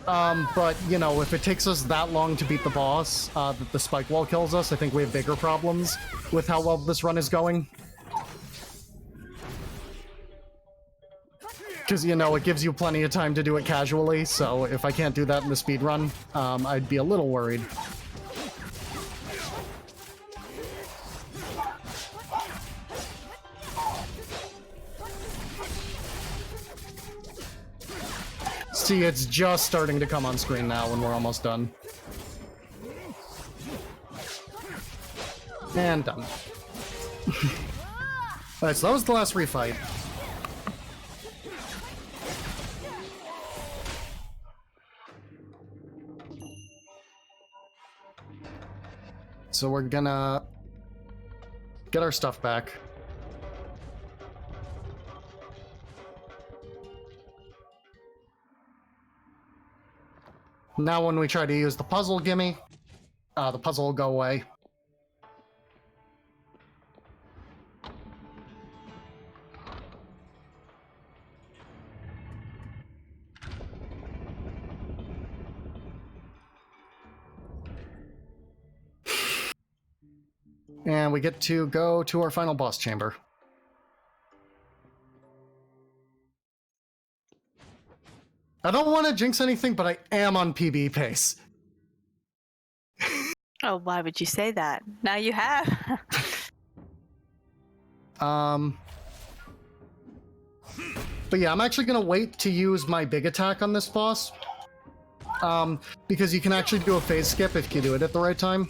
But, you know, if it takes us that long to beat the boss, that the spike wall kills us, I think we have bigger problems with how well this run is going. Because, you know, it gives you plenty of time to do it casually, so if I can't do that in the speed run, I'd be a little worried. See, it's just starting to come on screen now when we're almost done. And done. Alright, so that was the last refight. So we're gonna get our stuff back. Now when we try to use the puzzle gimme, the puzzle will go away. And we get to go to our final boss chamber. I don't want to jinx anything, but I am on PB pace. Oh, why would you say that? Now you have. But yeah, I'm actually going to wait to use my big attack on this boss. Because you can actually do a phase skip if you do it at the right time.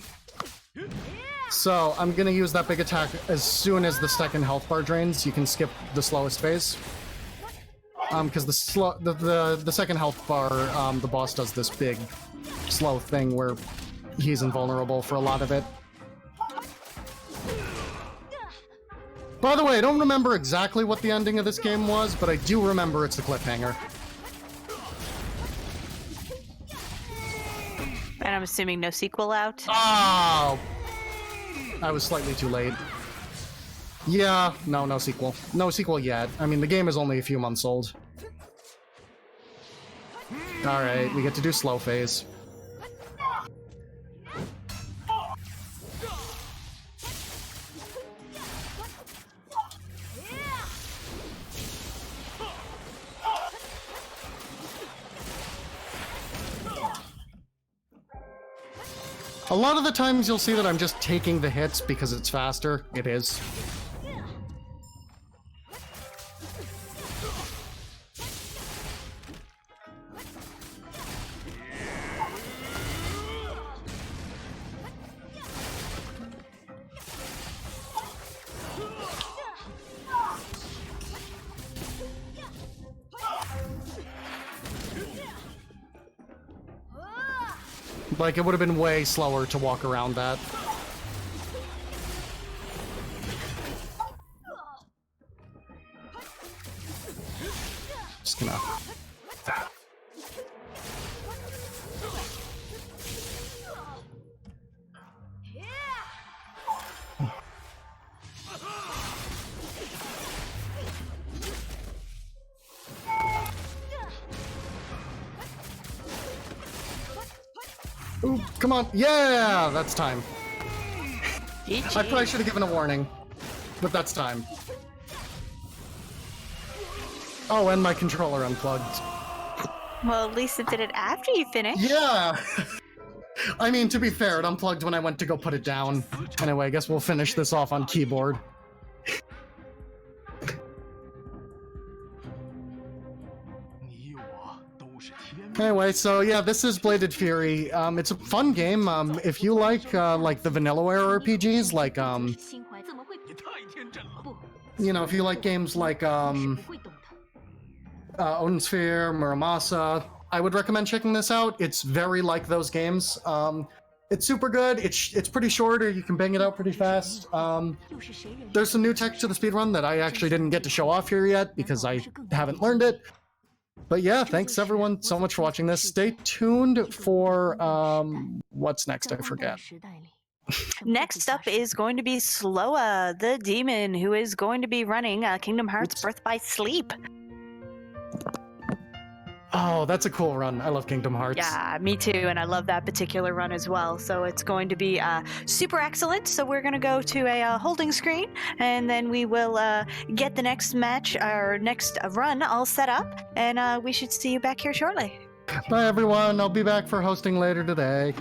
So I'm going to use that big attack as soon as the second health bar drains. You can skip the slowest phase. Because the second health bar, the boss does this big slow thing where he's invulnerable for a lot of it. By the way, I don't remember exactly what the ending of this game was, but I do remember it's a cliffhanger. And I'm assuming no sequel out? Oh! I was slightly too late. Yeah, no sequel. No sequel yet. I mean, the game is only a few months old. Alright, we get to do slow phase. A lot of the times you'll see that I'm just taking the hits because it's faster. It is. Like, it would have been way slower to walk around that. Just gonna... Ooh, come on. Yeah, that's time. GG. I probably should have given a warning, but that's time. Oh, and my controller unplugged. Well, at least it did it after you finished. Yeah! I mean, to be fair, it unplugged when I went to go put it down. Anyway, I guess we'll finish this off on keyboard. Anyway, so yeah, this is Bladed Fury. It's a fun game. If you like the vanillaware RPGs, like you know, if you like games like Odin Sphere, Muramasa, I would recommend checking this out. It's very like those games. It's super good. It's pretty short, or you can bang it out pretty fast. There's some new tech to the speedrun that I actually didn't get to show off here yet because I haven't learned it. But yeah, thanks everyone so much for watching this. Stay tuned for what's next, I forget. Next up is going to be Sloa, the demon, who is going to be running Kingdom Hearts Birth by Sleep. Oh, that's a cool run. I love Kingdom Hearts. Yeah, me too, and I love that particular run as well. So it's going to be super excellent. So we're going to go to a holding screen, and then we will get the next match, or next run all set up, and we should see you back here shortly. Bye everyone. I'll be back for hosting later today.